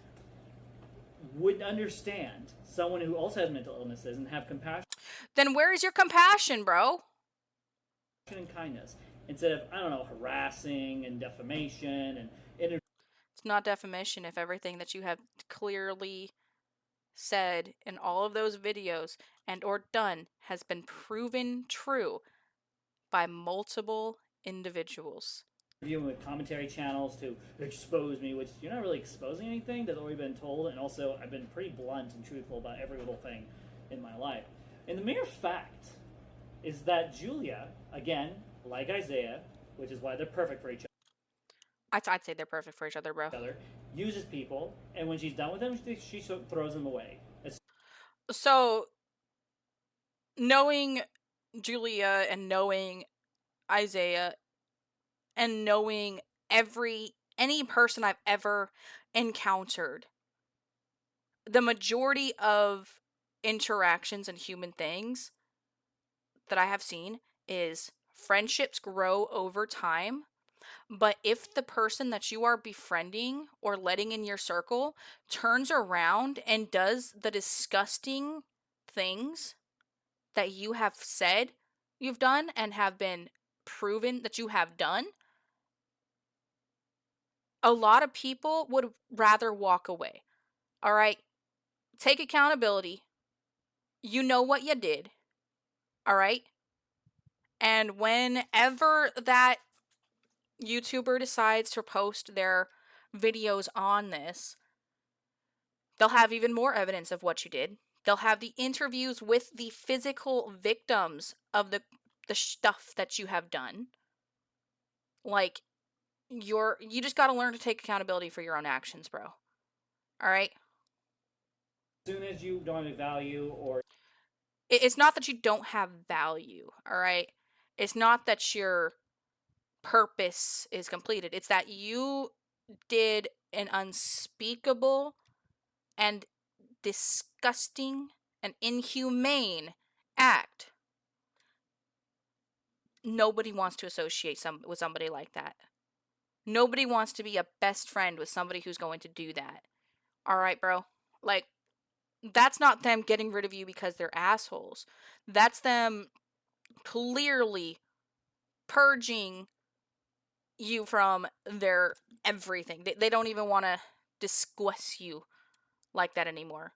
Would understand someone who also has mental illnesses and have compassion. Then where is your compassion, bro? And kindness. Instead of, harassing and defamation and It's not defamation if everything that you have clearly said in all of those videos and or done has been proven true by multiple individuals. Interviewing with commentary channels to expose me, which you're not really exposing anything that's already been told, and also I've been pretty blunt and truthful about every little thing in my life. And the mere fact is that Julia, again, like Isaiah, which is why they're perfect for each I'd say they're perfect for each other, bro. other, uses people, and when she's done with them, she throws them away. So, knowing Julia and knowing Isaiah and knowing any person I've ever encountered, the majority of interactions and human things that I have seen is friendships grow over time. But if the person that you are befriending or letting in your circle turns around and does the disgusting things that you have said you've done and have been proven that you have done, a lot of people would rather walk away. All right? Take accountability. You know what you did. All right? And whenever that YouTuber decides to post their videos on this, they'll have even more evidence of what you did. They'll have the interviews with the physical victims of the stuff that you have done. Like, you just got to learn to take accountability for your own actions, bro. All right? As soon as you don't have any value or It's not that you don't have value, all right? It's not that your purpose is completed. It's that you did an unspeakable and disgusting and inhumane act. Nobody wants to associate with somebody like that. Nobody wants to be a best friend with somebody who's going to do that. All right, bro? Like, that's not them getting rid of you because they're assholes. That's them clearly purging you from their everything. They don't even want to discuss you like that anymore.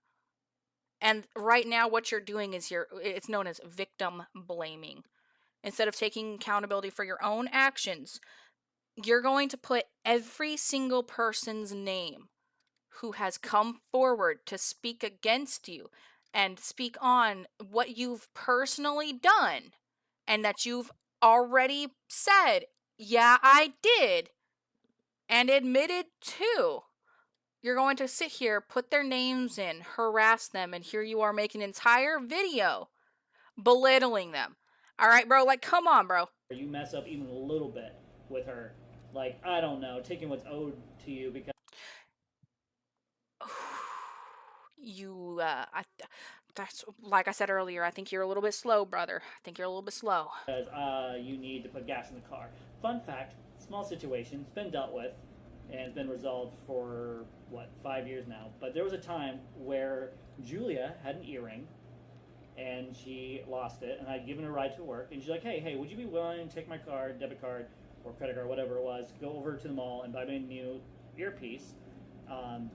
And right now what you're doing is it's known as victim blaming. Instead of taking accountability for your own actions, you're going to put every single person's name who has come forward to speak against you and speak on what you've personally done and that you've already said, yeah, I did, and admitted to. You're going to sit here, put their names in, harass them, and here you are making an entire video belittling them. All right, bro? Like, come on, bro. you mess up even a little bit with her, like, I don't know, taking what's owed to you because That's like I said earlier, I think you're a little bit slow, brother. I think you're a little bit slow. you need to put gas in the car. Fun fact, small situation, it's been dealt with and it's been resolved for, 5 years now. But there was a time where Julia had an earring and she lost it, and I'd given her a ride to work, and she's like, hey, would you be willing to take my card, debit card, or credit card, whatever it was, go over to the mall and buy me a new earpiece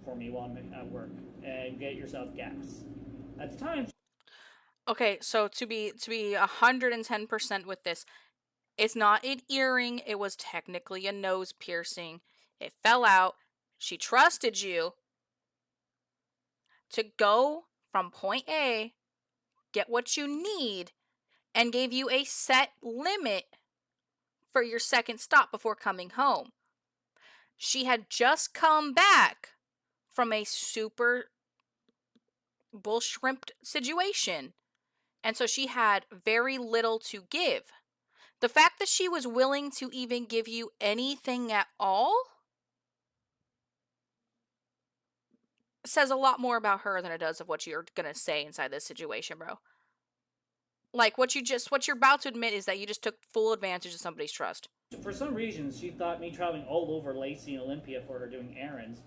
for me while I'm at work, and get yourself gas. At the time, Okay, so to be 110% with this, it's not an earring, it was technically a nose piercing. It fell out. She trusted you to go from point A, get what you need, and gave you a set limit for your second stop before coming home. She had just come back from a super bull shrimped situation, and so she had very little to give. The fact that she was willing to even give you anything at all says a lot more about her than it does of what you're gonna say inside this situation, bro. Like, what you're about to admit is that you just took full advantage of somebody's trust. for some reason, she thought me traveling all over Lacey and Olympia for her doing errands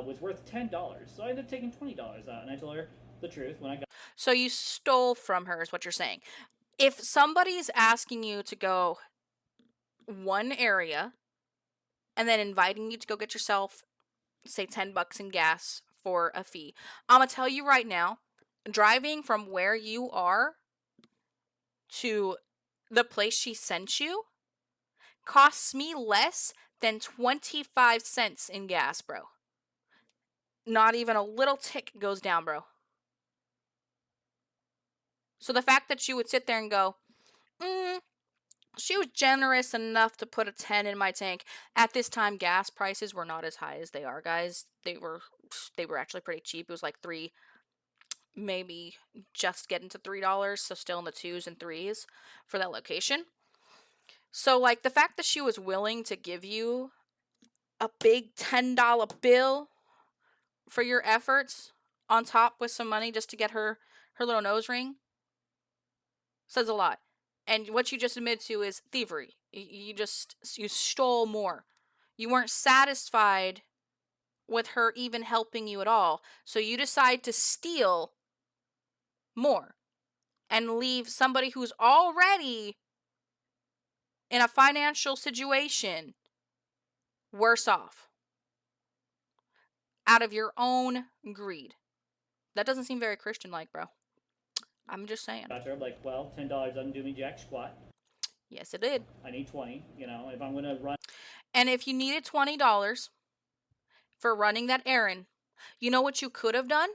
was worth $10. So I ended up taking $20 out, and I told her the truth when I got. So you stole from her, is what you're saying. If somebody's asking you to go one area and then inviting you to go get yourself, say, $10 in gas for a fee, I'm gonna tell you right now, driving from where you are to the place she sent you costs me less than 25 cents in gas, bro. Not even a little tick goes down, bro. So the fact that you would sit there and go, Mm, she was generous enough to put a 10 in my tank. At this time, gas prices were not as high as they are, guys. They were actually pretty cheap. It was like 3, maybe just getting to $3, so still in the 2s and 3s for that location. So like the fact that she was willing to give you a big $10 bill for your efforts on top with some money just to get her little nose ring says a lot. And what you just admitted to is thievery. You stole more. You weren't satisfied with her even helping you at all. So you decide to steal more and leave somebody who's already in a financial situation worse off out of your own greed. That doesn't seem very Christian like, bro. I'm just saying. Got there, I'm like, well, $10 doesn't do me jack squat. Yes, it did. I need 20. You know, if I'm gonna run. And if you needed $20 for running that errand, you know what you could have done?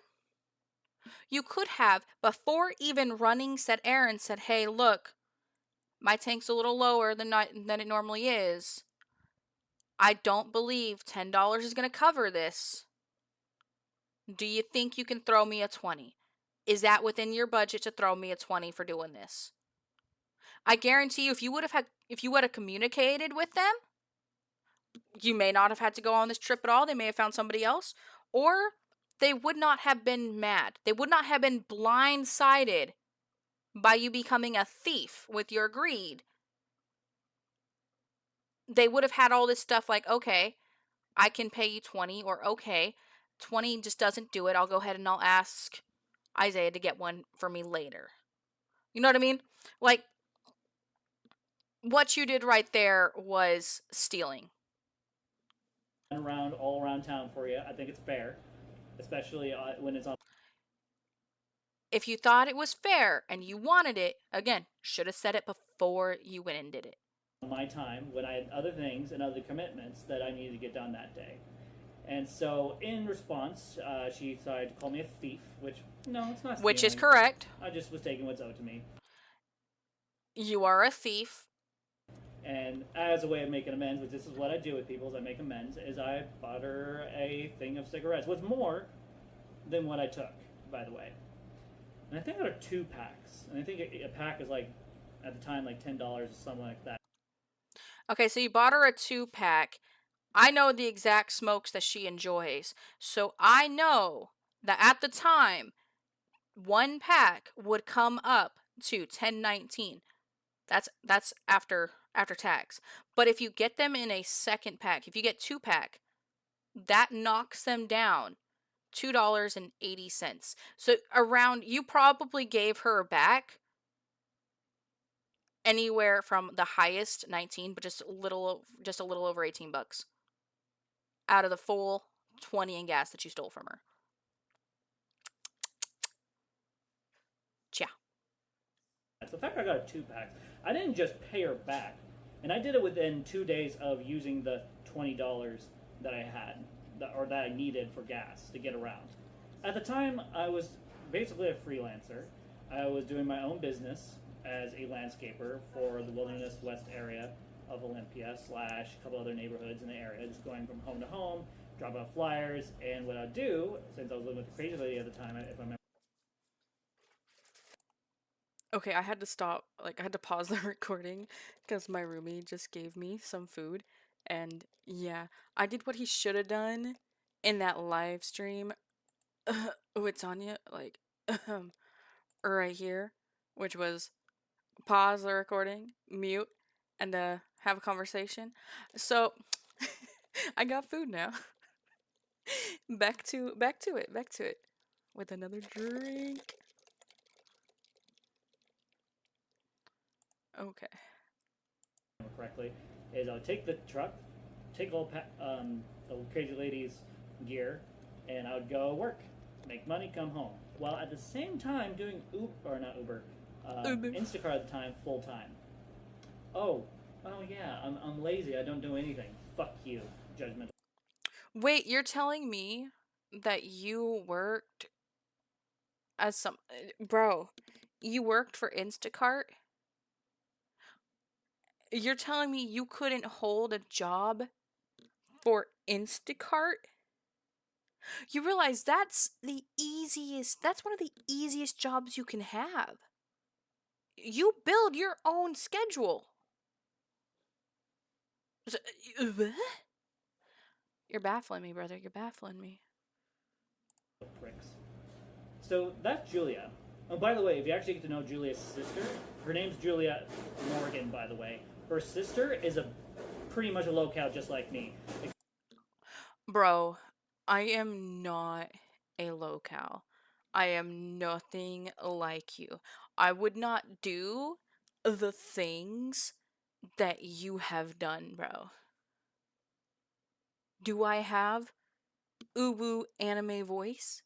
You could have, before even running said errand, said, hey, look, my tank's a little lower than it normally is. I don't believe $10 is going to cover this. Do you think you can throw me a 20? Is that within your budget to throw me a 20 for doing this? I guarantee you, if you would have communicated with them, you may not have had to go on this trip at all. They may have found somebody else, or they would not have been mad. They would not have been blindsided by you becoming a thief with your greed. They would have had all this stuff like, okay, I can pay you 20, or okay, 20 just doesn't do it. I'll go ahead and I'll ask Isaiah to get one for me later. You know what I mean? Like, what you did right there was stealing. Around all around town for you. I think it's fair, especially when it's on If you thought it was fair and you wanted it, again, should have said it before you went and did it. my time when I had other things and other commitments that I needed to get done that day. And so, in response, she decided to call me a thief, which, no, it's not stealing. Which is correct. I just was taking what's owed to me. You are a thief. And as a way of making amends, which this is what I do with people, is I make amends, is I bought her a thing of cigarettes. With more than what I took, by the way. And I think there are 2 packs. And I think a pack is like, at the time, like $10 or something like that. Okay, so you bought her a 2-pack. I know the exact smokes that she enjoys. So I know that at the time, 1 pack would come up to $10.19. That's after tax. But if you get them in a second pack, if you get 2-pack, that knocks them down $2.80. So around, you probably gave her back anywhere from the highest 19, but just a little over $18 out of the full 20 in gas that you stole from her. Chia. The fact I got a 2-pack, I didn't just pay her back. And I did it within 2 days of using the $20 that I had, or that I needed for gas to get around. At the time, I was basically a freelancer. I was doing my own business as a landscaper for the Wilderness West area of Olympia / a couple other neighborhoods in the area, just going from home to home, dropping off flyers, and what I'd do, since I was living with the crazy lady at the time, if I remember. Okay, I had to stop, like, I had to pause the recording because my roomie just gave me some food. And yeah, I did what he should have done in that live stream with Tanya, like, right here, which was pause the recording, mute, and have a conversation. So, I got food now. back to it, with another drink. Okay. Correctly, is I would take the truck, take all the crazy lady's gear, and I would go work, make money, come home, while at the same time doing Uber, Instacart at the time, full time. Oh yeah, I'm lazy. I don't do anything. Fuck you, judgmental. Wait, you're telling me that you worked as some bro, you worked for Instacart? You're telling me you couldn't hold a job for Instacart? You realize that's one of the easiest jobs you can have. You build your own schedule. What? You're baffling me, brother. You're baffling me. Pricks. So that's Julia. Oh, by the way, if you actually get to know Julia's sister, her name's Julia Morgan, by the way. Her sister is pretty much a locale just like me. Bro, I am not a locale. I am nothing like you. I would not do the things that you have done, bro. Do I have uwu anime voice?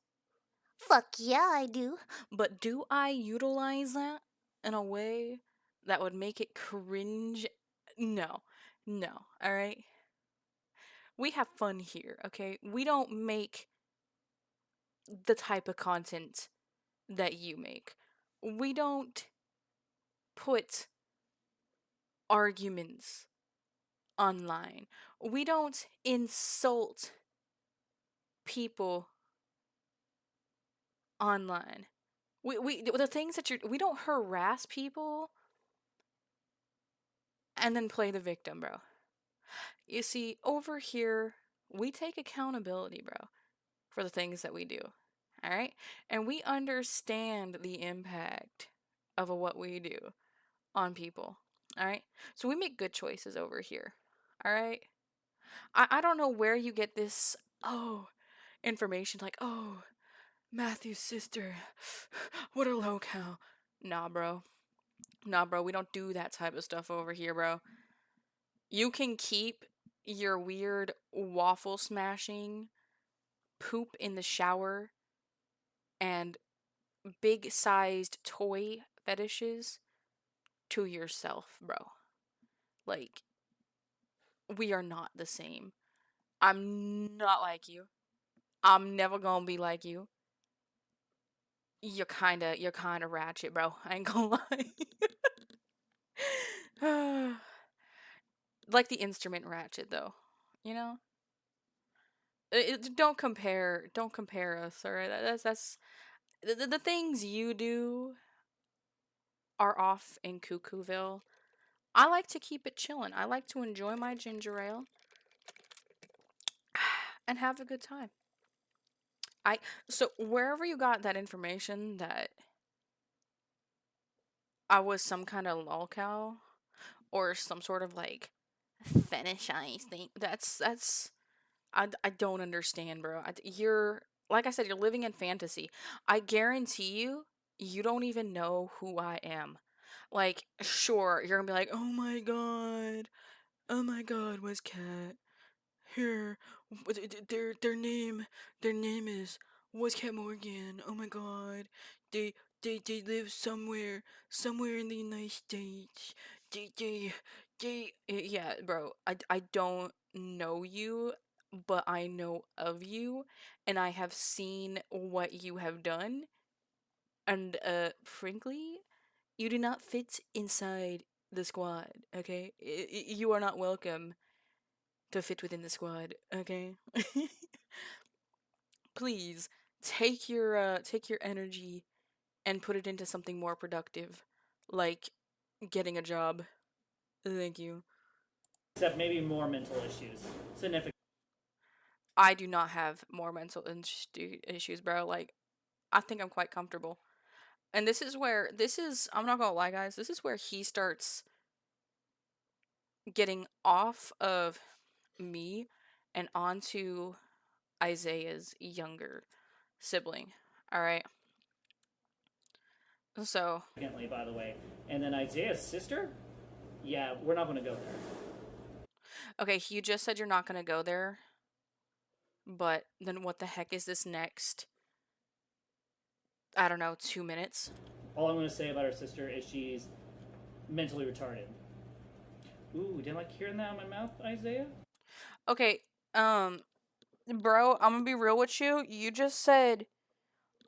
Fuck yeah, I do. But do I utilize that in a way that would make it cringe? No. No, alright? We have fun here, okay? We don't make the type of content that you make. We don't put arguments online. We don't insult people online. The things that we don't harass people and then play the victim, bro. You see, over here, we take accountability, bro, for the things that we do. All right? And we understand the impact of what we do on people. All right? So we make good choices over here. All right? I don't know where you get this, information like, oh, Matthew's sister. What a locale. Nah, bro. Nah, bro. We don't do that type of stuff over here, bro. You can keep your weird waffle smashing, poop in the shower, and big sized toy fetishes to yourself, bro. Like, we are not the same. I'm not like you. I'm never gonna be like you. You're kinda ratchet, bro. I ain't gonna lie. Like the instrument ratchet, though. You know? Don't compare us, alright? That's the things you do are off in Cuckooville. I like to keep it chillin'. I like to enjoy my ginger ale and have a good time. So wherever you got that information that I was some kind of lolcow or some sort of like fetishized thing, I don't understand, bro. You're like I said, you're living in fantasy. I guarantee you don't even know who I am. Like, sure, you're gonna be like, oh my god, where's Cat? Here, their name is was Cat Morgan. Oh my god, they they live somewhere in the United States. Yeah, bro. I don't know you, but I know of you, and I have seen what you have done, and frankly, you do not fit inside the squad. Okay, you are not welcome to fit within the squad, okay? Please take your energy and put it into something more productive, like getting a job. Thank you. Except maybe more mental issues. Significant. I do not have more mental issues, bro. Like, I think I'm quite comfortable. And I'm not gonna lie, guys, this is where he starts getting off of me and onto Isaiah's younger sibling. All right. So, Significantly, by the way. And then Isaiah's sister? Yeah, we're not going to go there. okay, you just said you're not gonna go there, but then what the heck is this next? I don't know, 2 minutes? All I'm going to say about her sister is she's mentally retarded. Ooh, didn't like hearing that out of my mouth, Isaiah? Okay, bro, I'm gonna be real with you. You just said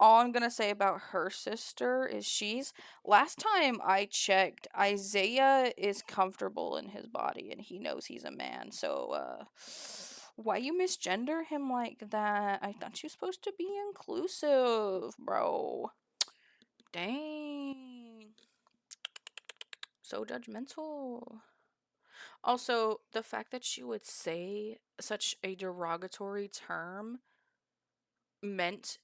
all I'm gonna say about her sister is last time I checked, Isaiah is comfortable in his body and he knows he's a man. So, why you misgender him like that? I thought you supposed to be inclusive, bro. Dang. So judgmental. Also, the fact that she would say such a derogatory term meant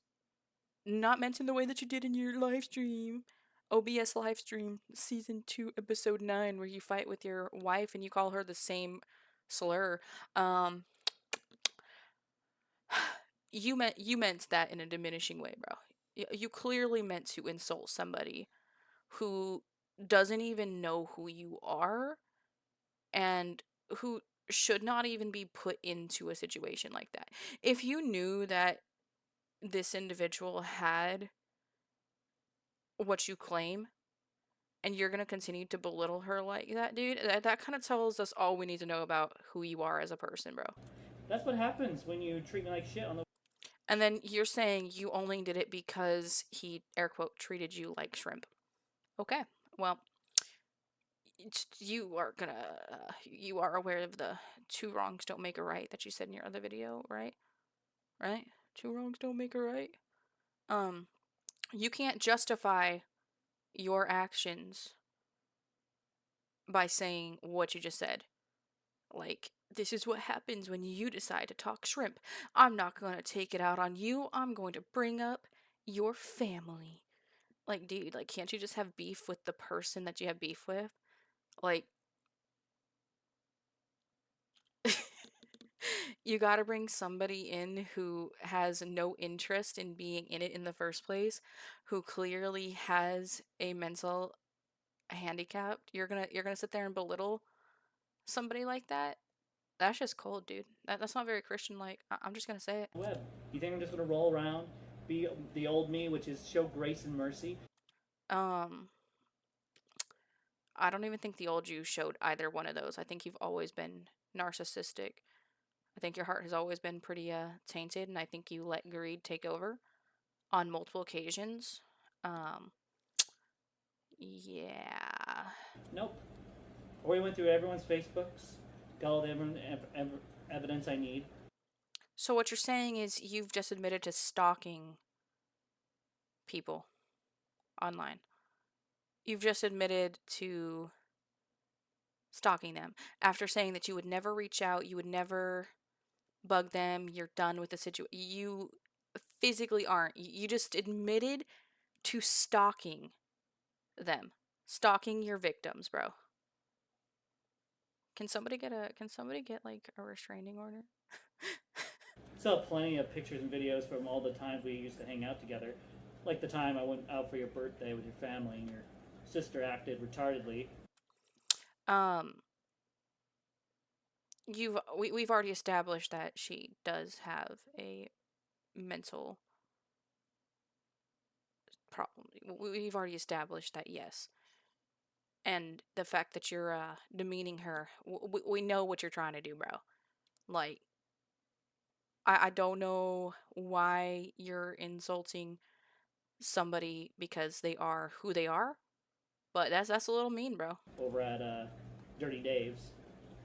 not meant in the way that you did in your live stream. OBS live stream season 2 episode 9 where you fight with your wife and you call her the same slur. Um you meant that in a diminishing way, bro. You clearly meant to insult somebody who doesn't even know who you are and who should not even be put into a situation like that. If you knew that this individual had what you claim and you're gonna continue to belittle her like that, dude, that kind of tells us all we need to know about who you are as a person, bro. That's what happens when you treat me like shit on the. And then you're saying you only did it because he, air quote, treated you like shrimp. Okay, well, you are aware of the two wrongs don't make a right that you said in your other video, right? Right? Two wrongs don't make a right. Um, you can't justify your actions by saying what you just said. Like, this is what happens when you decide to talk shrimp. I'm not gonna take it out on you. I'm going to bring up your family. Like, dude, like, can't you just have beef with the person that you have beef with? Like, you gotta bring somebody in who has no interest in being in it in the first place, who clearly has a mental handicap. You're gonna sit there and belittle somebody like that? That's just cold, dude. That's not very Christian like. I'm just gonna say it. Web. You think I'm just gonna roll around, be the old me, which is show grace and mercy? Um, I don't even think the old you showed either one of those. I think you've always been narcissistic. I think your heart has always been pretty tainted, and I think you let greed take over on multiple occasions. Um, yeah. Nope. Or we went through everyone's Facebooks, got all the evidence I need. So what you're saying is you've just admitted to stalking people online. You've just admitted to stalking them after saying that you would never reach out, you would never bug them, you're done with the situation. You physically aren't. You just admitted to stalking them. Stalking your victims, bro. Can somebody get like a restraining order? Still have plenty of pictures and videos from all the times we used to hang out together. Like the time I went out for your birthday with your family and your sister acted retardedly. Um we've already established that she does have a mental problem. We've already established that, yes. And the fact that you're demeaning her, we know what you're trying to do, bro. Like, I don't know why you're insulting somebody because they are who they are, but that's a little mean, bro. Over at Dirty Dave's.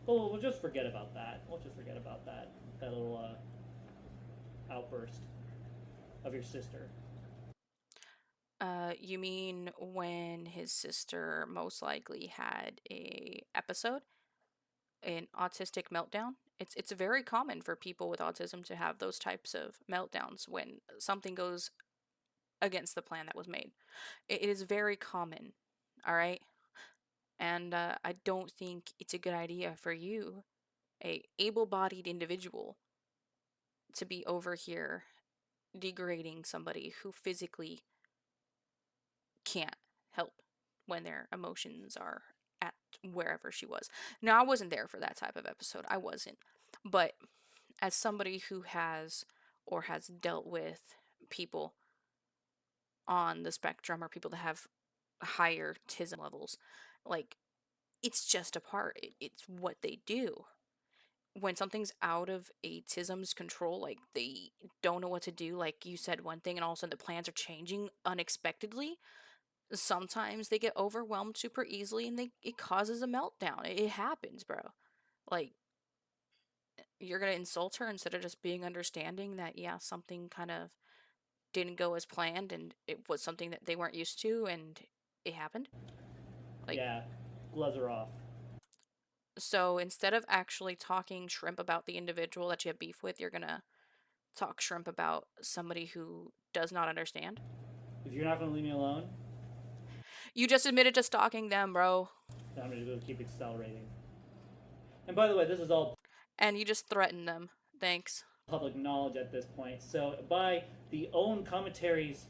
Well, we'll just forget about that. We'll just forget about that little outburst of your sister. You mean when his sister most likely had a episode, an autistic meltdown? It's very common for people with autism to have those types of meltdowns when something goes against the plan that was made. It is very common, all right? And I don't think it's a good idea for you, a able-bodied individual, to be over here degrading somebody who physically can't help when their emotions are at wherever she was. Now, I wasn't there for that type of episode. I wasn't. But as somebody who has or has dealt with people on the spectrum or people that have higher autism levels, like, it's just a part. It's what they do. when something's out of autism's control, like they don't know what to do, like you said one thing and all of a sudden the plans are changing unexpectedly, sometimes they get overwhelmed super easily and it causes a meltdown. It happens, bro. Like you're gonna insult her instead of just being understanding that yeah, something kind of didn't go as planned and it was something that they weren't used to and it happened. Like Yeah, gloves are off. so instead of actually talking shrimp about the individual that you have beef with, you're gonna talk shrimp about somebody who does not understand. If you're not going to leave me alone, You just admitted to stalking them, bro. then I'm going to go keep accelerating. And by the way, this is all And you just threatened them. Thanks. public knowledge at this point. So by the own commentary's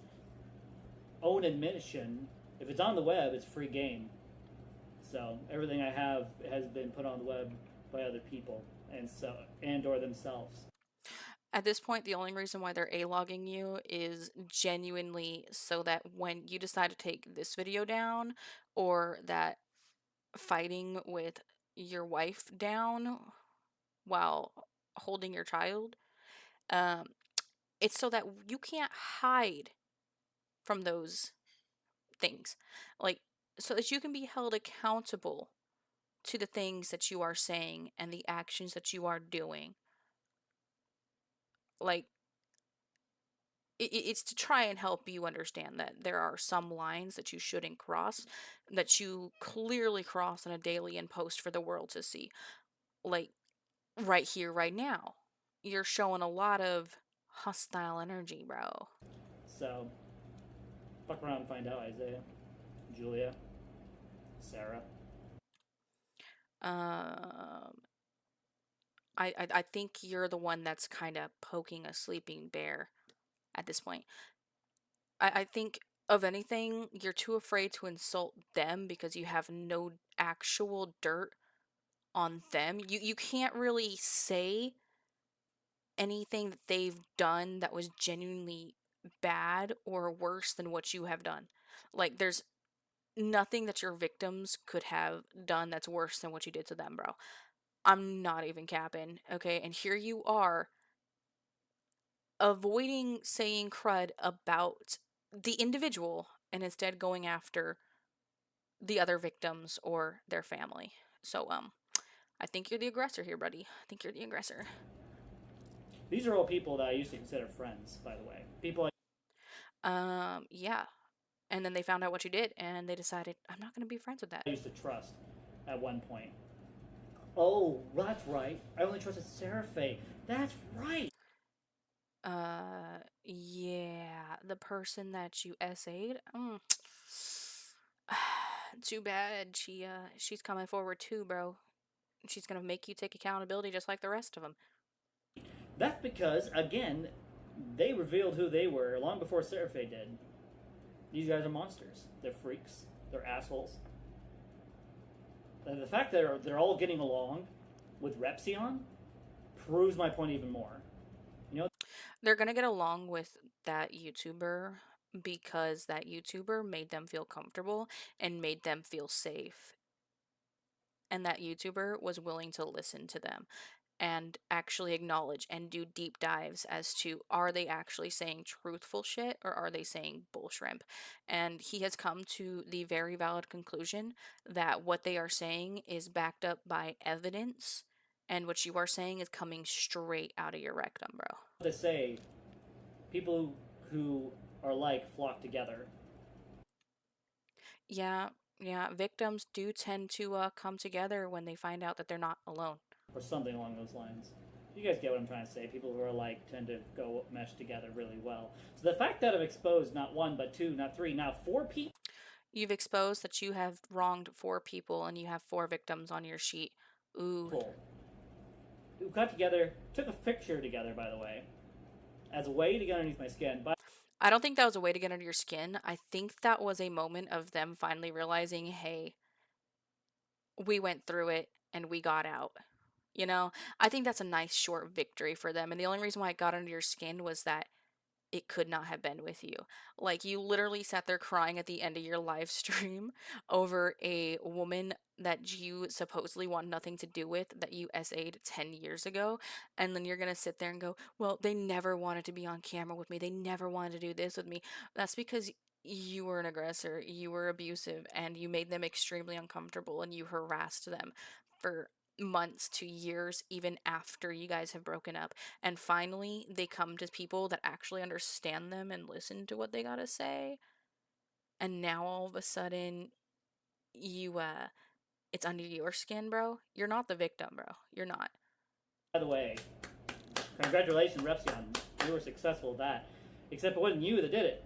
own admission, if it's on the web, it's free game. So everything I have has been put on the web by other people and or themselves. At this point, the only reason why they're A-logging you is genuinely so that when you decide to take this video down or that fighting with your wife down while holding your child, um, it's so that you can't hide from those things. Like, so that you can be held accountable to the things that you are saying and the actions that you are doing. Like, it's to try and help you understand that there are some lines that you shouldn't cross, that you clearly cross on a daily and post for the world to see. Like, right here, right now, you're showing a lot of hostile energy, bro. So fuck around and find out, Isaiah, Julia, Sarah. Um, I think you're the one that's kind of poking a sleeping bear at this point. I think of anything, you're too afraid to insult them because you have no actual dirt on them. You can't really say anything that they've done that was genuinely bad or worse than what you have done. Like there's nothing that your victims could have done that's worse than what you did to them, bro. I'm not even capping, okay? And here you are avoiding saying crud about the individual and instead going after the other victims or their family. So I think you're the aggressor here, buddy. I think you're the aggressor. These are all people that I used to consider friends, by the way. People Yeah. And then they found out what you did and they decided, I'm not going to be friends with that. I used to trust at one point. Oh, that's right. I only trusted Seraphe. That's right. Yeah, the person that you essayed. Too bad. She's coming forward too, bro. She's gonna make you take accountability just like the rest of them. That's because, again, they revealed who they were long before Seraphe did. These guys are monsters. They're freaks. They're assholes. And the fact that they're all getting along with Repsion proves my point even more. You know, They're gonna get along with that YouTuber because that YouTuber made them feel comfortable and made them feel safe. And that YouTuber was willing to listen to them and actually acknowledge and do deep dives as to are they actually saying truthful shit or are they saying bull shrimp. And he has come to the very valid conclusion that what they are saying is backed up by evidence and what you are saying is coming straight out of your rectum, bro. they say people who are like flock together. Yeah, victims do tend to come together when they find out that they're not alone. Or something along those lines. You guys get what I'm trying to say. People who are like tend to go mesh together really well. So the fact that I've exposed not one, but two, not three, now 4 people. You've exposed that you have wronged 4 people and you have 4 victims on your sheet. Ooh. Who got together, took a picture together, by the way, as a way to get underneath my skin. But I don't think that was a way to get under your skin. I think that was a moment of them finally realizing, hey, we went through it and we got out. You know, I think that's a nice short victory for them. And the only reason why it got under your skin was that it could not have been with you. Like, you literally sat there crying at the end of your live stream over a woman that you supposedly want nothing to do with that you SA'd 10 years ago, and then you're gonna sit there and go, well, they never wanted to be on camera with me, they never wanted to do this with me. That's because you were an aggressor, you were abusive, and you made them extremely uncomfortable, and you harassed them for months to years, even after you guys have broken up. And finally, they come to people that actually understand them and listen to what they gotta say. And now all of a sudden, you, it's under your skin, bro. You're not the victim, bro. You're not. By the way, congratulations, Repsion. You were successful at that. Except it wasn't you that did it.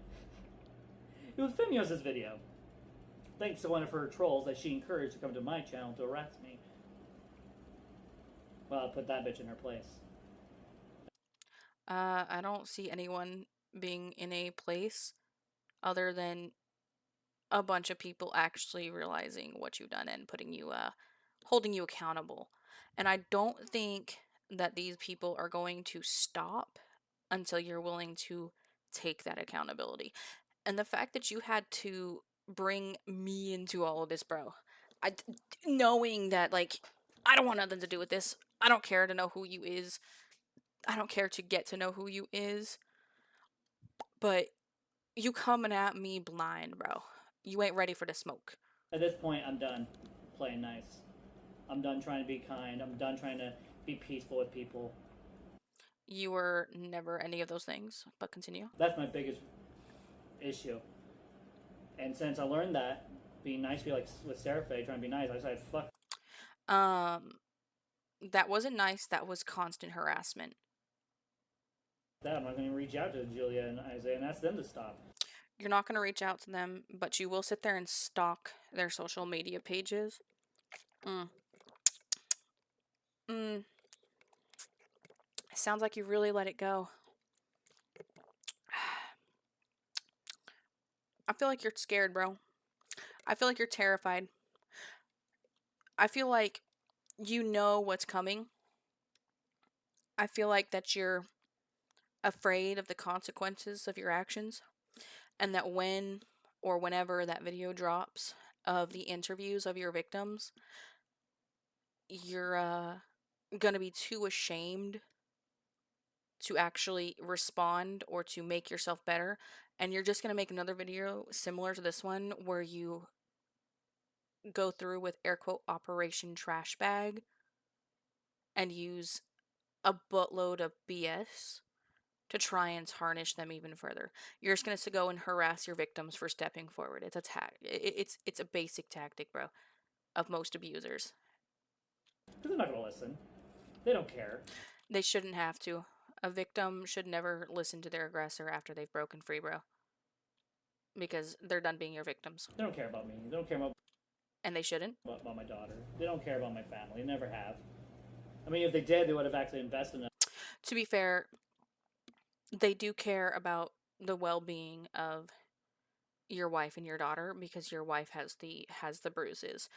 It was Fimios' video. Thanks to one of her trolls that she encouraged to come to my channel to harass me. Well, I'll put that bitch in her place. I don't see anyone being in a place other than a bunch of people actually realizing what you've done and putting you, holding you accountable. And I don't think that these people are going to stop until you're willing to take that accountability. And the fact that you had to bring me into all of this, bro, knowing that, like, I don't want nothing to do with this. I don't care to know who you is. I don't care to get to know who you is. But you coming at me blind, bro. You ain't ready for the smoke. At this point, I'm done playing nice. I'm done trying to be kind. I'm done trying to be peaceful with people. You were never any of those things, but continue. That's my biggest issue. And since I learned that, being nice, be like with Seraphe, trying to be nice, I decided, fuck. That wasn't nice. That was constant harassment. That I'm not going to reach out to Julia and Isaiah and ask them to stop. You're not going to reach out to them, but you will sit there and stalk their social media pages. Sounds like you really let it go. I feel like you're scared, bro. I feel like you're terrified. I feel like you know what's coming. I feel like that you're afraid of the consequences of your actions, and that when or whenever that video drops of the interviews of your victims, you're gonna be too ashamed to actually respond or to make yourself better, and you're just gonna make another video similar to this one where you go through with air quote Operation Trash Bag and use a buttload of BS to try and tarnish them even further. You're just gonna go and harass your victims for stepping forward. It's it's a basic tactic, bro, of most abusers. Because they're not going to listen. They don't care. They shouldn't have to. A victim should never listen to their aggressor after they've broken free, bro. Because they're done being your victims. They don't care about me. They don't care about And they shouldn't. about my daughter. They don't care about my family. They never have. I mean, if they did, they would have actually invested in it. To be fair, they do care about the well-being of your wife and your daughter, because your wife has the bruises.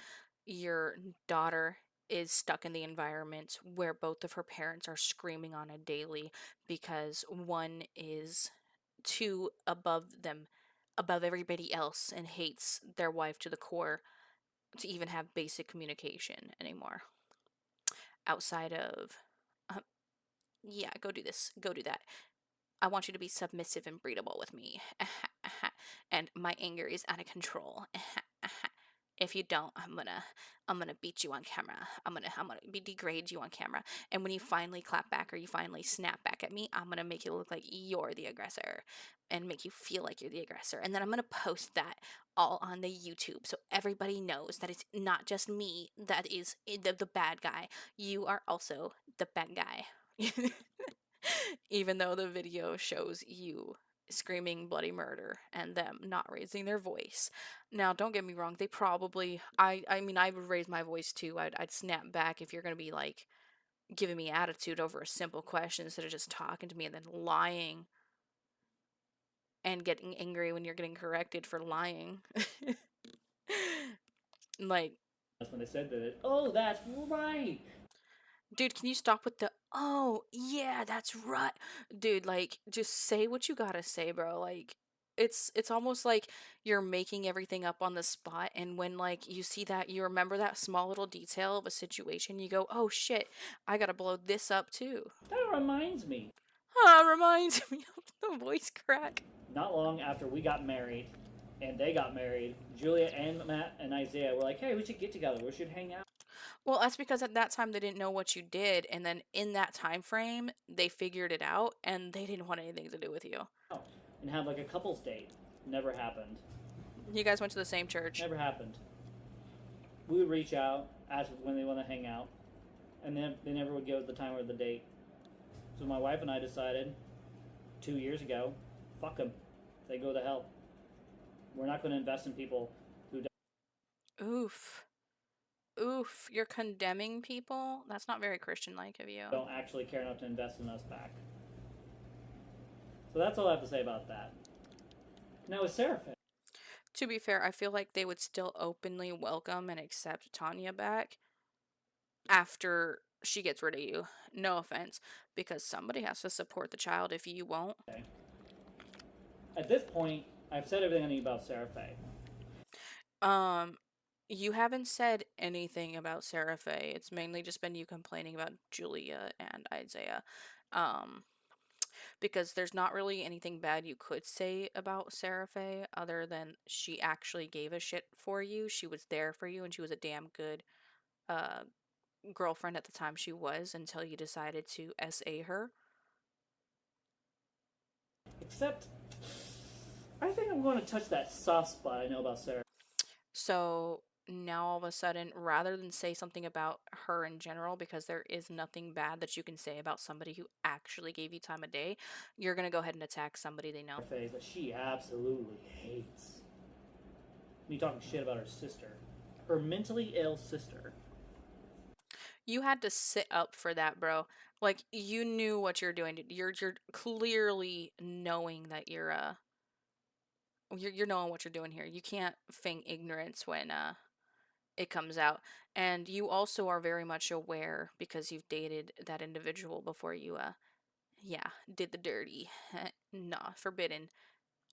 Your daughter is stuck in the environment where both of her parents are screaming on a daily because one is too above them, above everybody else, and hates their wife to the core to even have basic communication anymore. Outside of, yeah, go do this, go do that. I want you to be submissive and breedable with me. And my anger is out of control. If you don't, I'm gonna beat you on camera. I'm gonna degrade you on camera. And when you finally clap back or you finally snap back at me, I'm gonna make you look like you're the aggressor and make you feel like you're the aggressor. And then I'm gonna post that all on the YouTube so everybody knows that it's not just me that is the bad guy. You are also the bad guy. Even though the video shows you screaming bloody murder and them not raising their voice. Now, don't get me wrong, they probably, I mean, I would raise my voice too. I'd snap back if you're gonna be like giving me attitude over a simple question instead of just talking to me and then lying and getting angry when you're getting corrected for lying. Like, That's when they said that. Oh, that's right. dude, can you stop with the, oh, yeah, that's right. Dude, like, just say what you gotta say, bro. Like, it's almost like you're making everything up on the spot, and when like you see that, you remember that small little detail of a situation, you go, "Oh shit, I got to blow this up too." That reminds me. Reminds me of the voice crack. Not long after we got married, and they got married, Julia and Matt and Isaiah were like, "Hey, we should get together. We should hang out Well, that's because at that time they didn't know what you did, and then in that time frame, they figured it out and they didn't want anything to do with you. and have like a couples date." Never happened. You guys went to the same church. Never happened. We would reach out, ask when they want to hang out, and then they never would give us the time or the date. So my wife and I decided 2 years ago, fuck them. They go to hell. We're not going to invest in people who Oof. Oof, you're condemning people? That's not very Christian-like of you. don't actually care enough to invest in us back. So that's all I have to say about that. Now with Seraphim, To be fair, I feel like they would still openly welcome and accept Tanya back after she gets rid of you. No offense, because somebody has to support the child if you won't. at this point, I've said everything I need about Seraphim. You haven't said anything about Seraphe. It's mainly just been you complaining about Julia and Isaiah. Because there's not really anything bad you could say about Seraphe other than she actually gave a shit for you. She was there for you and she was a damn good girlfriend at the time she was until you decided to SA her. Except, I think I'm going to touch that soft spot I know about Seraphim. So now all of a sudden, rather than say something about her in general, because there is nothing bad that you can say about somebody who actually gave you time of day, you're going to go ahead and attack somebody they know. That she absolutely hates. Me talking shit about her sister. Her mentally ill sister. You had to sit up for that, bro. Like, you knew what you're doing. You're clearly knowing that you're knowing what you're doing here. You can't feign ignorance when it comes out. And you also are very much aware because you've dated that individual before you did the dirty. Nah, forbidden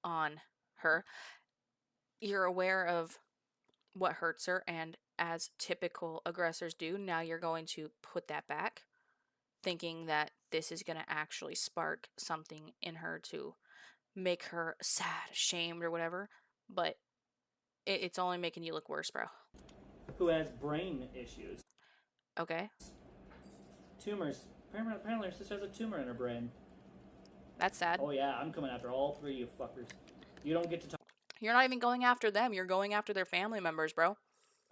on her. You're aware of what hurts her, and as typical aggressors do, now you're going to put that back, thinking that this is going to actually spark something in her to make her sad, ashamed, or whatever. But it's only making you look worse, bro. Who has brain issues. Okay? Tumors. Apparently her sister has a tumor in her brain. That's sad. Oh yeah, I'm coming after all three of you fuckers. You don't get to You're not even going after them. You're going after their family members, bro.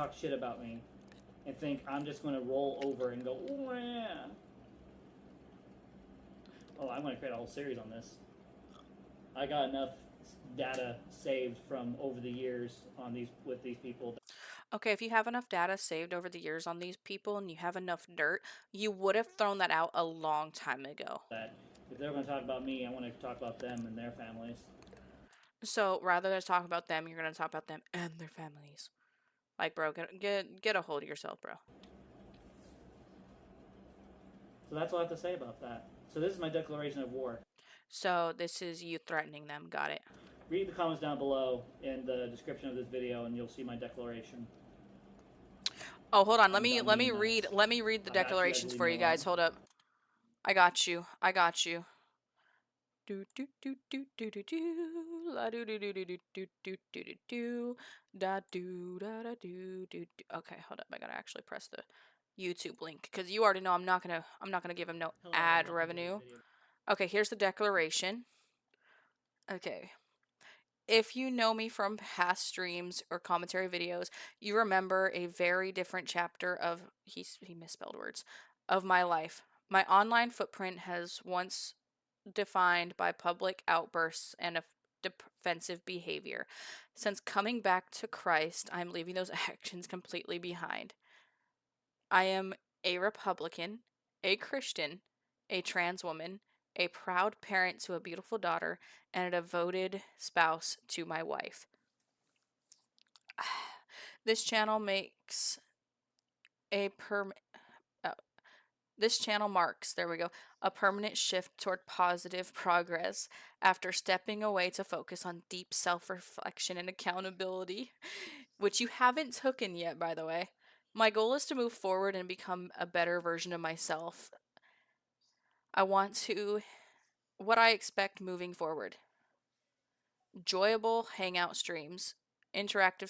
talk shit about me and think I'm just going to roll over and go, oh yeah. Oh, I'm going to create a whole series on this. I got enough data saved from over the years on these with these people. Okay, if you have enough data saved over the years on these people and you have enough dirt, you would have thrown that out a long time ago. That if they're going to talk about me, I want to talk about them and their families. So rather than talk about them, you're gonna talk about them and their families. Like, bro, get a hold of yourself, bro. So that's all I have to say about that. So this is my declaration of war. So this is you threatening them. Got it. Read the comments down below in the description of this video, and you'll see my declaration. Oh, hold on. Let I'm me done read reading let me read the I got you guys, declarations leave for me you guys. alone. Hold up. I got you. I got you. Do do do do do do do la do do do do do do do do do do da do da da do do do. Okay, hold up. I gotta actually press the YouTube link because you already know I'm not gonna give him no Hello, ad welcome to this revenue. video. Okay, here's the declaration. Okay. If you know me from past streams or commentary videos, you remember a very different chapter of he misspelled words of my life. My online footprint has once defined by public outbursts and defensive behavior. Since coming back to Christ, I'm leaving those actions completely behind. I am a Republican, a Christian, a trans woman, a proud parent to a beautiful daughter, and a devoted spouse to my wife. This channel makes a this channel marks, there we go, a permanent shift toward positive progress after stepping away to focus on deep self-reflection and accountability, which you haven't taken yet, by the way. My goal is to move forward and become a better version of myself. I want to what I expect moving forward. Enjoyable hangout streams, interactive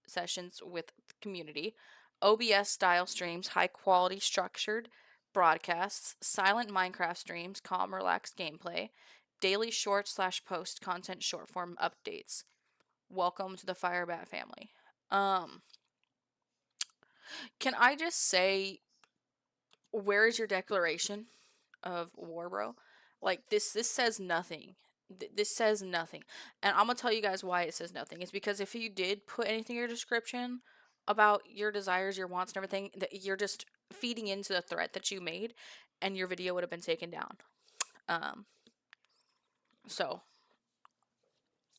sessions with the community, OBS style streams, high quality structured broadcasts, silent Minecraft streams, calm, relaxed gameplay, daily short slash post content short form updates. Welcome to the Firebat family. Can I just say, where is your declaration of war, bro? Like this says nothing. This says nothing. And I'm gonna tell you guys why it says nothing. It's because if you did put anything in your description about your desires, your wants, and everything, that you're just feeding into the threat that you made, and your video would have been taken down. Um. So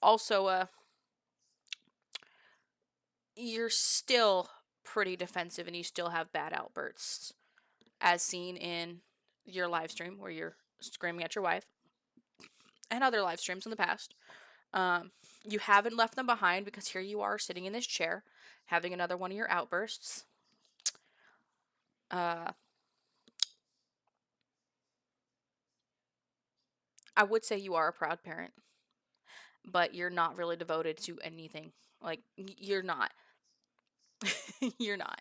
also, you're still pretty defensive, and you still have bad outbursts, as seen in your live stream where you're screaming at your wife, and other live streams in the past. You haven't left them behind because here you are sitting in this chair having another one of your outbursts. I would say you are a proud parent, but you're not really devoted to anything. Like, you're not. You're not.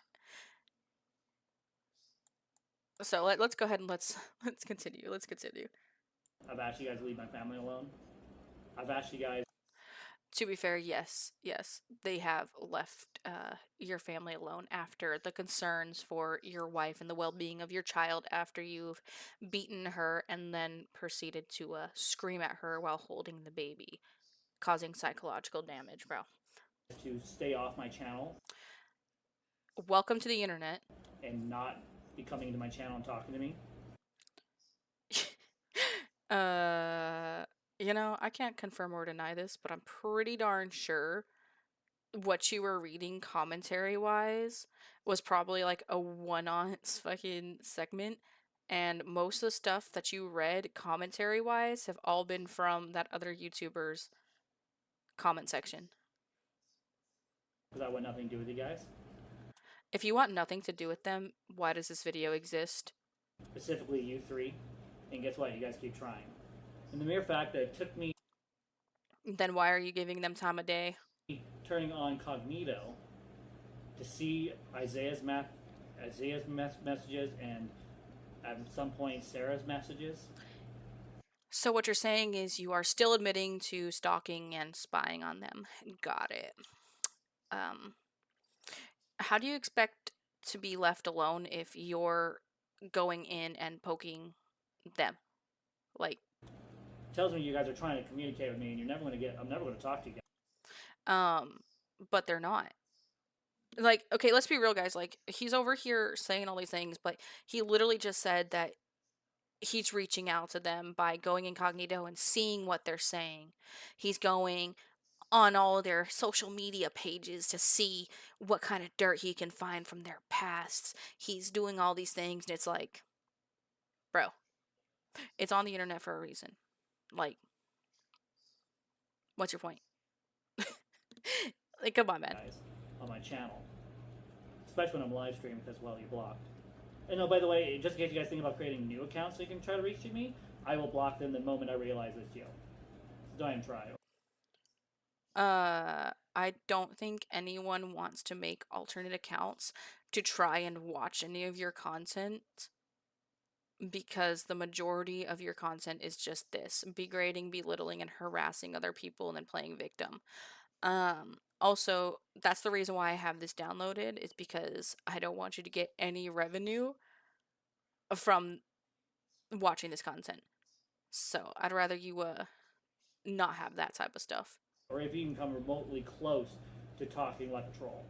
So let's go ahead and let's continue. Let's continue. I've asked you guys to leave my family alone. I've asked you guys. To be fair, yes, they have left your family alone after the concerns for your wife and the well-being of your child after you've beaten her and then proceeded to scream at her while holding the baby, causing psychological damage, bro. To stay off my channel. Welcome to the internet. And not be coming into my channel and talking to me. You know, I can't confirm or deny this, but I'm pretty darn sure what you were reading commentary wise was probably like a one-on fucking segment, and most of the stuff that you read commentary wise have all been from that other YouTuber's comment section. Because I want nothing to do with you guys. If you want nothing to do with them, why does this video exist? Specifically you three. And guess what? You guys keep trying. And the mere fact that it took me Then why are you giving them time of day? turning on Cognito to see Isaiah's messages and at some point Sarah's messages. So what you're saying is you are still admitting to stalking and spying on them. Got it. How do you expect to be left alone if you're going in and poking them? Like, Tells me you guys are trying to communicate with me and I'm never going to talk to you guys. But they're not. Like, okay, let's be real, guys. Like, he's over here saying all these things, but he literally just said that he's reaching out to them by going incognito and seeing what they're saying. He's going on all their social media pages to see what kind of dirt he can find from their pasts. He's doing all these things, and it's like, bro, it's on the internet for a reason. Like, what's your point? Like, come on, man. Guys on my channel. Especially when I'm live streaming because, well, you blocked. And no, by the way, just in case you guys think about creating new accounts so you can try to reach me, I will block them the moment I realize it's you. So don't even try. I don't think anyone wants to make alternate accounts to try and watch any of your content, because the majority of your content is just this: degrading, belittling, and harassing other people and then playing victim. Also, that's the reason why I have this downloaded, is because I don't want you to get any revenue from watching this content. So I'd rather you not have that type of stuff. Or if you can come remotely close to talking like a troll.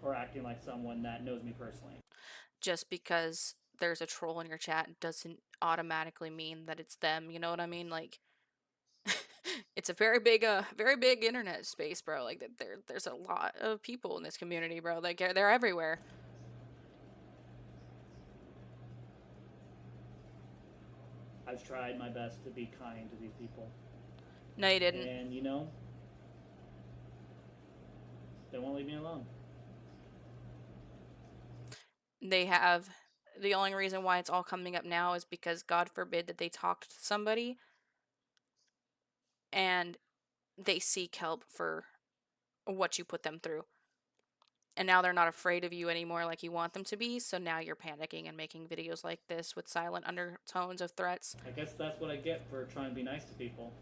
Or acting like someone that knows me personally. Just because there's a troll in your chat doesn't automatically mean that it's them, you know what I mean? Like, it's a very big internet space, bro. Like, there's a lot of people in this community, bro. Like, they're everywhere. I've tried my best to be kind to these people. No, you didn't. And, you know, they won't leave me alone. They have. The only reason why it's all coming up now is because God forbid that they talked to somebody and they seek help for what you put them through. And now they're not afraid of you anymore like you want them to be, so now you're panicking and making videos like this with silent undertones of threats. I guess that's what I get for trying to be nice to people.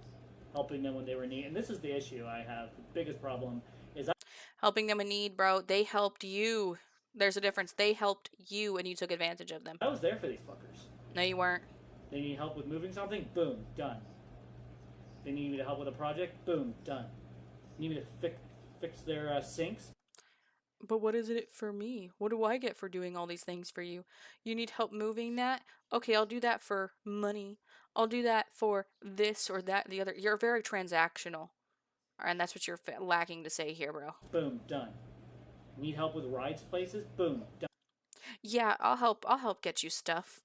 Helping them when they were in need. And this is the issue I have. The biggest problem is Helping them in need, bro. They helped you. There's a difference. They helped you and you took advantage of them. I was there for these fuckers. No, you weren't. They need help with moving something? Boom, done. They need me to help with a project? Boom, done. Need me to fix their sinks? But what is it for me? What do I get for doing all these things for you? You need help moving that? Okay, I'll do that for money. I'll do that for this or that, the other. You're very transactional. And that's what you're lacking to say here, bro. Boom, done. Need help with rides places? Boom, done. Yeah, I'll help get you stuff.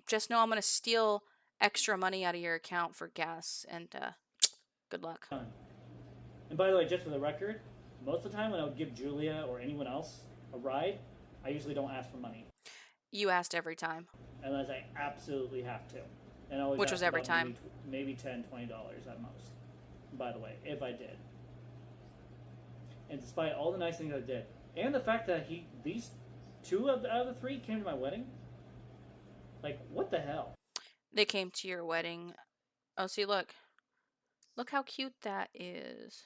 Just know I'm gonna steal extra money out of your account for gas, and good luck. Done. And by the way, just for the record, most of the time when I would give Julia or anyone else a ride, I usually don't ask for money. You asked every time. Unless I absolutely have to. And I always Which ask was every about time. maybe $10, $20 at most. By the way, if I did. And despite all the nice things I did, and the fact that these two out of the three came to my wedding, like, what the hell? They came to your wedding. Oh, see, look. Look how cute that is.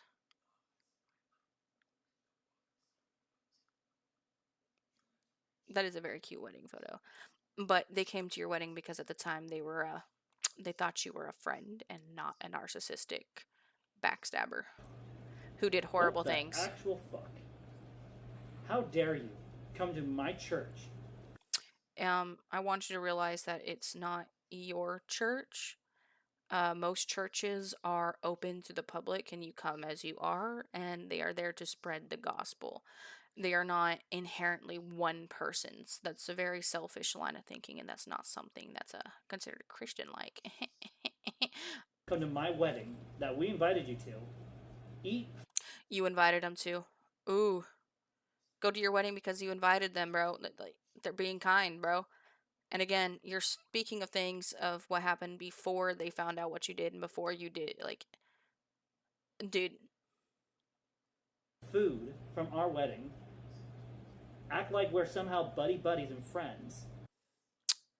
That is a very cute wedding photo. But they came to your wedding because at the time they were, they thought you were a friend and not a narcissistic backstabber who did horrible What the things. Actual fuck. How dare you come to my church? I want you to realize that it's not your church. Most churches are open to the public and you come as you are, and they are there to spread the gospel. They are not inherently one person's. That's a very selfish line of thinking, and that's not something that's considered Christian like. Come to my wedding that we invited you to. Eat. You invited them to. Ooh. Go to your wedding because you invited them, bro. Like, they're being kind, bro. And again, you're speaking of things of what happened before they found out what you did and before you did. Like, dude. Food from our wedding. Act like we're somehow buddies and friends.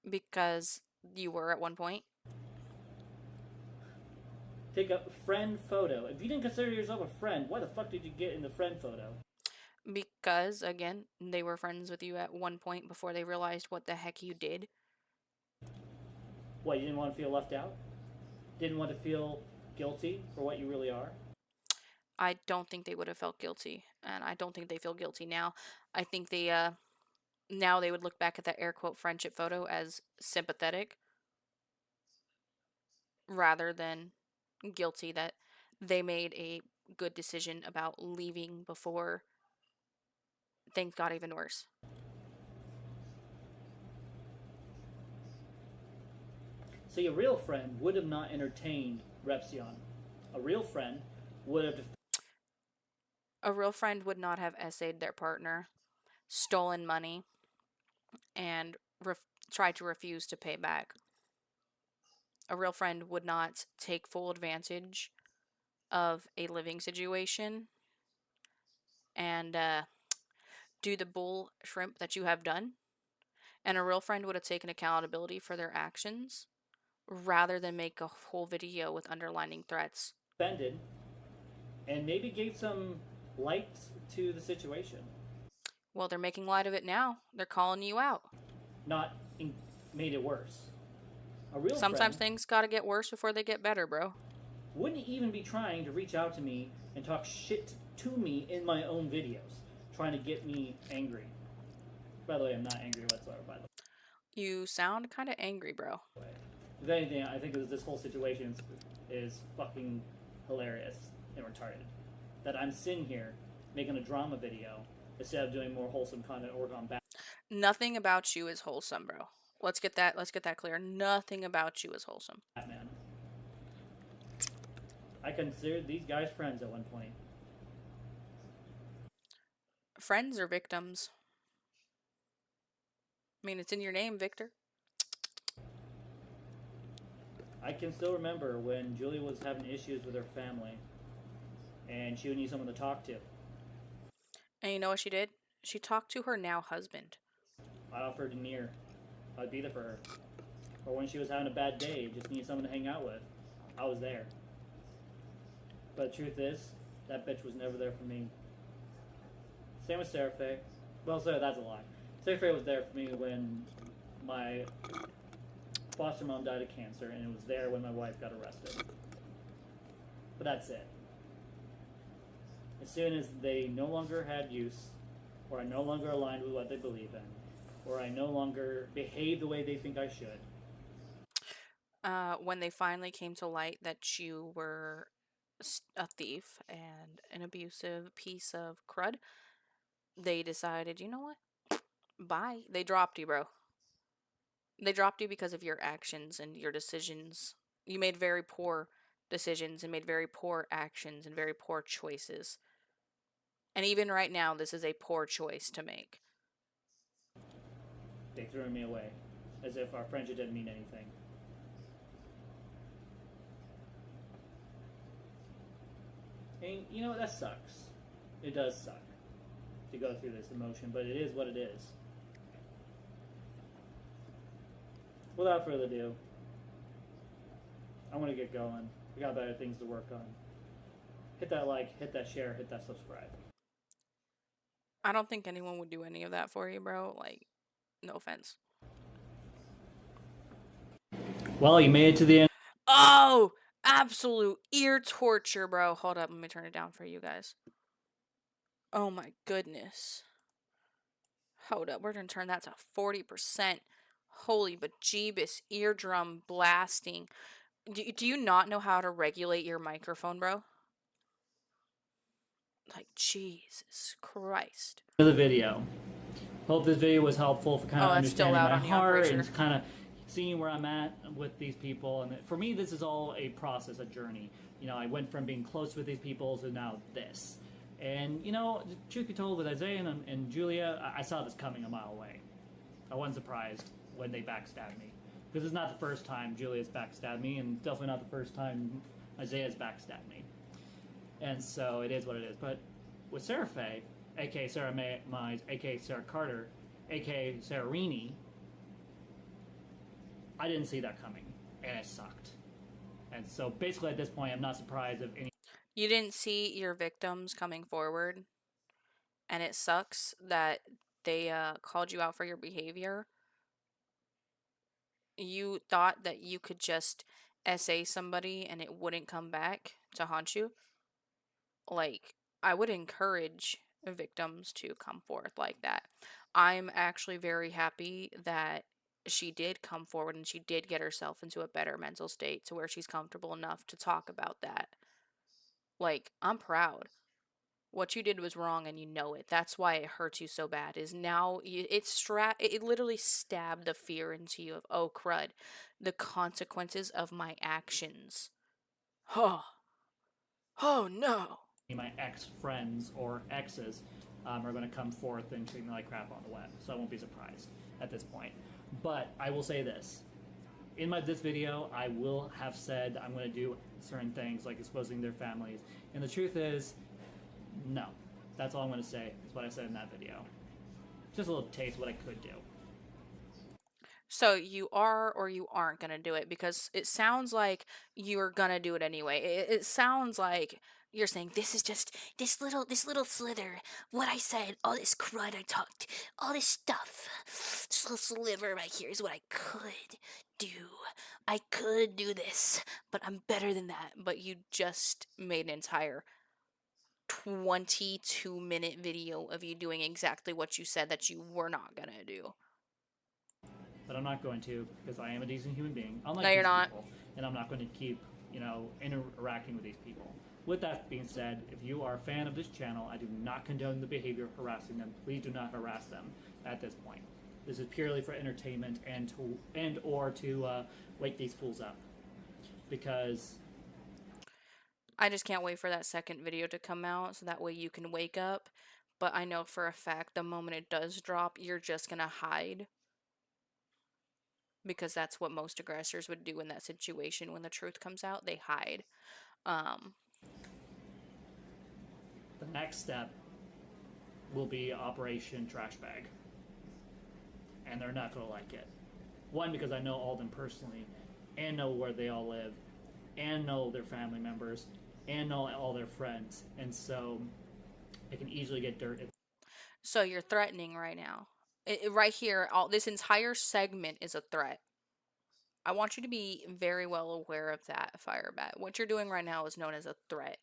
Because you were at one point. Take a friend photo. If you didn't consider yourself a friend, why the fuck did you get in the friend photo? Because, again, they were friends with you at one point before they realized what the heck you did. What, you didn't want to feel left out? Didn't want to feel guilty for what you really are? I don't think they would have felt guilty. And I don't think they feel guilty now. I think they, now they would look back at that air quote friendship photo as sympathetic. Rather than guilty that they made a good decision about leaving before things got even worse. See, a real friend would have not entertained Repsion. A real friend would have... A real friend would not have essayed their partner, stolen money, and tried to refuse to pay back. A real friend would not take full advantage of a living situation and do the bull shrimp that you have done. And a real friend would have taken accountability for their actions rather than make a whole video with underlining threats. Offended and maybe gave some light to the situation. Well, they're making light of it now. They're calling you out. Not made it worse. A real Sometimes friend things gotta get worse before they get better, bro. wouldn't even be trying to reach out to me and talk shit to me in my own videos, trying to get me angry. By the way, I'm not angry whatsoever, by the You sound kind of angry, bro. way. If anything, I think this whole situation is fucking hilarious and retarded. That I'm sitting here making a drama video instead of doing more wholesome content or gone back. Nothing about you is wholesome, bro. Let's get that clear. Nothing about you is wholesome. Man. I considered these guys friends at one point. Friends or victims? I mean, it's in your name, Victor. I can still remember when Julia was having issues with her family, and she would need someone to talk to. And you know what she did? She talked to her now husband. I offered to near. I'd be there for her. Or when she was having a bad day, just needed someone to hang out with, I was there. But the truth is, that bitch was never there for me. Same with Sarah Faye. Well, sorry, that's a lie. Sarah Faye was there for me when my foster mom died of cancer, and it was there when my wife got arrested. But that's it. As soon as they no longer had use, or I no longer aligned with what they believe in, or I no longer behave the way they think I should. When they finally came to light that you were a thief and an abusive piece of crud, they decided, you know what? Bye. They dropped you, bro. They dropped you because of your actions and your decisions. You made very poor decisions and made very poor actions and very poor choices. And even right now, this is a poor choice to make. They threw me away, as if our friendship didn't mean anything. And, you know, that sucks. It does suck to go through this emotion, but it is what it is. Without further ado, I want to get going. We got better things to work on. Hit that like, hit that share, hit that subscribe. I don't think anyone would do any of that for you, bro. Like, no offense. Well, you made it to the end. Oh, absolute ear torture, bro. Hold up, let me turn it down for you guys. Oh my goodness. Hold up, we're gonna turn that to 40%. Holy bejeebus, eardrum blasting. Do you not know how to regulate your microphone, bro? Like, Jesus Christ. To the video. Hope this video was helpful for kind of that's still understanding loud my on you, I'm heart pretty and sure. kind of seeing where I'm at with these people. And for me, this is all a process, a journey. You know, I went from being close with these people to now this. And, you know, truth be told, with Isaiah and Julia, I saw this coming a mile away. I wasn't surprised when they backstabbed me. Because it's not the first time Julia's backstabbed me, and definitely not the first time Isaiah's backstabbed me. And so it is what it is. But with Sarah Faye, a.k.a. Sarah Mize, a.k.a. Sarah Carter, a.k.a. Sarah Rini, I didn't see that coming, and it sucked. And so basically at this point, I'm not surprised if any... You didn't see your victims coming forward, and it sucks that they called you out for your behavior. You thought that you could just SA somebody and it wouldn't come back to haunt you. Like, I would encourage victims to come forth like that. I'm actually very happy that she did come forward and she did get herself into a better mental state to where she's comfortable enough to talk about that. Like, I'm proud. What you did was wrong and you know it. That's why it hurts you so bad. Is now it literally stabbed the fear into you of, oh crud, the consequences of my actions. Oh. Oh no. my ex-friends or exes are going to come forth and treat me like crap on the web. So I won't be surprised at this point. But I will say this. In this video, I will have said I'm going to do certain things like exposing their families. And the truth is, no. That's all I'm going to say. Is what I said in that video. Just a little taste of what I could do. So you are or you aren't gonna do it, because it sounds like you're gonna do it anyway. It sounds like you're saying this is just this little slither. What I said, all this crud I talked, all this stuff, this little sliver right here is what I could do. I could do this, but I'm better than that. But you just made an entire 22-minute video of you doing exactly what you said that you were not gonna do. But I'm not going to, because I am a decent human being. Unlike No, you're these not. people, and I'm not going to keep, interacting with these people. With that being said, if you are a fan of this channel, I do not condone the behavior of harassing them. Please do not harass them at this point. This is purely for entertainment and or to wake these fools up, because I just can't wait for that second video to come out so that way you can wake up. But I know for a fact the moment it does drop, you're just gonna hide. Because that's what most aggressors would do in that situation when the truth comes out. They hide. the next step will be Operation Trash Bag. And they're not going to like it. One, because I know all of them personally, and know where they all live, and know their family members, and know all their friends. And so it can easily get dirt. So you're threatening right now. Right here, this entire segment is a threat. I want you to be very well aware of that, Firebat. What you're doing right now is known as a threat.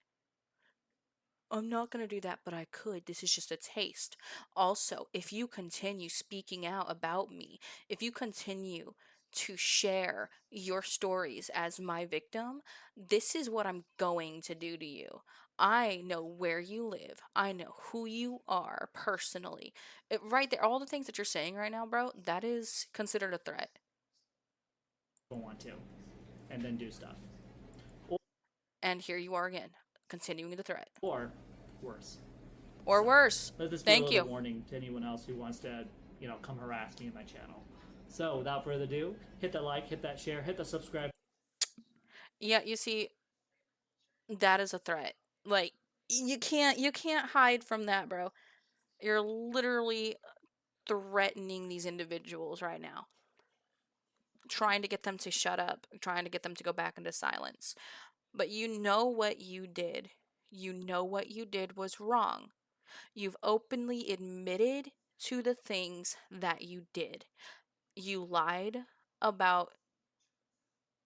I'm not going to do that, but I could. This is just a taste. Also, if you continue speaking out about me, if you continue to share your stories as my victim, this is what I'm going to do to you. I know where you live. I know who you are personally. Right there, all the things that you're saying right now, bro, that is considered a threat. Don't want to. And then do stuff. And here you are again, continuing the threat. Or worse. Or worse. Let this be Thank a you. little warning to anyone else who wants to, come harass me in my channel. So without further ado, hit that like, hit that share, hit the subscribe. Yeah, you see, that is a threat. Like, you can't hide from that, bro. You're literally threatening these individuals right now. Trying to get them to shut up, trying to get them to go back into silence. But you know what you did. You know what you did was wrong. You've openly admitted to the things that you did. You lied about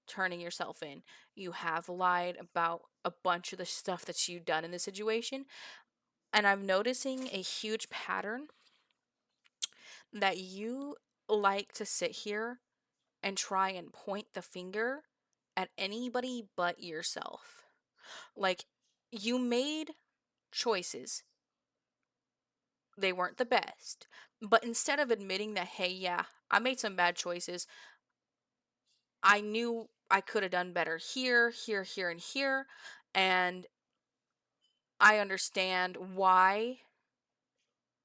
turning yourself in. You have lied about a bunch of the stuff that you've done in this situation. And I'm noticing a huge pattern that you like to sit here and try and point the finger at anybody but yourself. Like, you made choices. They weren't the best. But instead of admitting that, hey, yeah, I made some bad choices, I knew I could have done better here, here, here, and here. And I understand why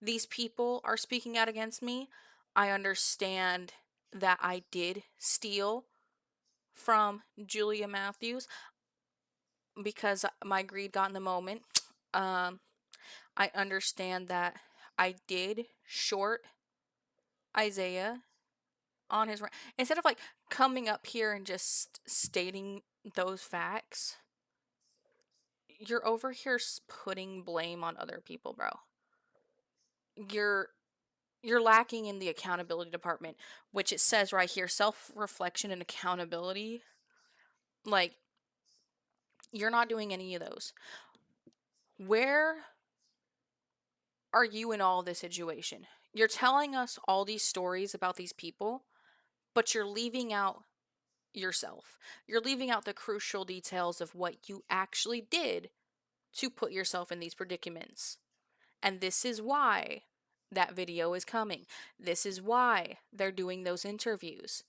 these people are speaking out against me. I understand that I did steal from Julia Matthews because my greed got in the moment. I understand that I did short Isaiah on his rant. Instead of like coming up here and just stating those facts, you're over here putting blame on other people, bro. You're lacking in the accountability department, which it says right here, self-reflection and accountability. Like, you're not doing any of those. Where are you in all this situation? You're telling us all these stories about these people, but you're leaving out yourself. You're leaving out the crucial details of what you actually did to put yourself in these predicaments. And this is why that video is coming. This is why they're doing those interviews.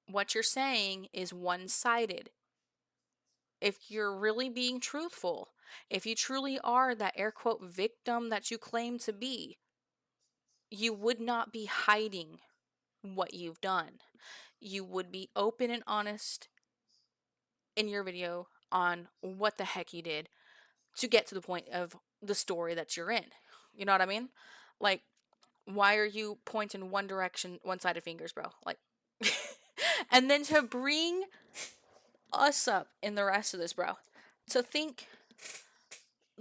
What you're saying is one-sided. If you're really being truthful, if you truly are that air quote victim that you claim to be, you would not be hiding what you've done. You would be open and honest in your video on what the heck you did to get to the point of the story that you're in. You know what I mean? Like, why are you pointing one direction, one-sided fingers, bro? Like, and then to bring us up in the rest of this, bro, to think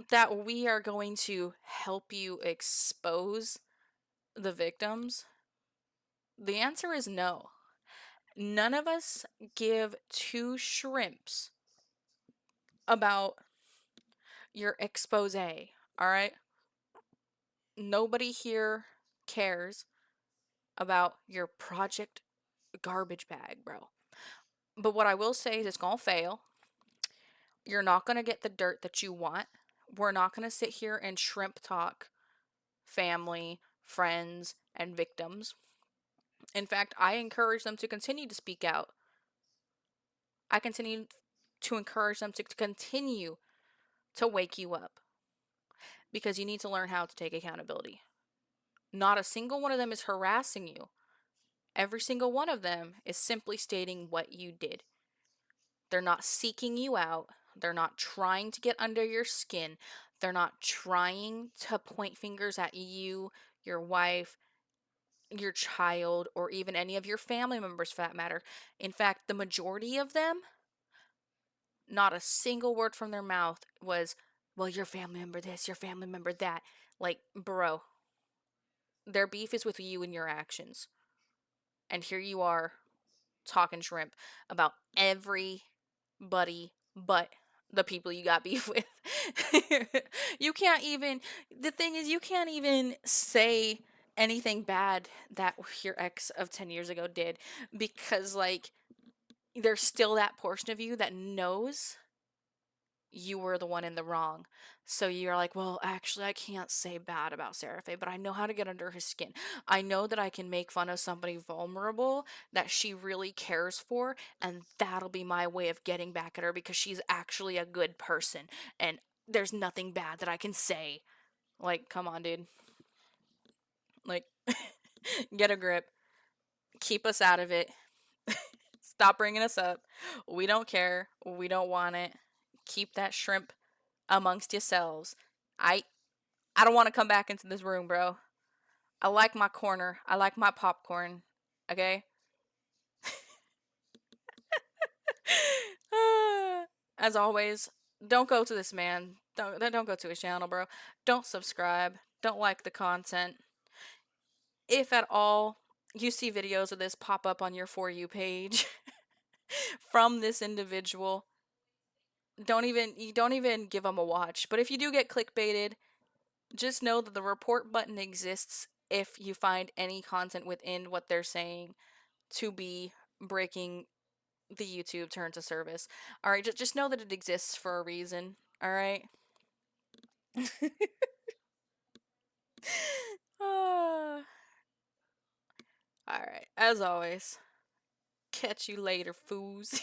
that we are going to help you expose the victims, the answer is no. None of us give two shrimps about your expose, alright? Nobody here cares about your project garbage bag, bro. But what I will say is it's gonna fail. You're not gonna get the dirt that you want. We're not gonna sit here and shrimp talk family, friends, and victims. In fact, I encourage them to continue to speak out. I continue to encourage them to continue to wake you up because you need to learn how to take accountability. Not a single one of them is harassing you. Every single one of them is simply stating what you did. They're not seeking you out. They're not trying to get under your skin. They're not trying to point fingers at you, your wife, your child, or even any of your family members for that matter. In fact, the majority of them, not a single word from their mouth was, well, your family member this, your family member that. Like, bro, their beef is with you and your actions. And here you are talking shrimp about everybody but the people you got beef with. You can't even, the thing is, you can't even say anything bad that your ex of 10 years ago did because, like, there's still that portion of you that knows you were the one in the wrong. So you're like, well, actually, I can't say bad about Seraphe, but I know how to get under his skin. I know that I can make fun of somebody vulnerable that she really cares for, and that'll be my way of getting back at her because she's actually a good person, and there's nothing bad that I can say. Like, come on, dude. Like, get a grip. Keep us out of it. Stop bringing us up. We don't care. We don't want it. Keep that shrimp amongst yourselves. I I don't want to come back into this room, bro. I like my corner. I like my popcorn. Okay? As always, don't go to this man. Don't go to his channel, bro. Don't subscribe. Don't like the content. If at all you see videos of this pop up on your For You page from this individual, don't even give them a watch. But if you do get clickbaited, just know that the report button exists if you find any content within what they're saying to be breaking the YouTube terms of service. All right, just know that it exists for a reason. All right. All right. As always, catch you later, fools.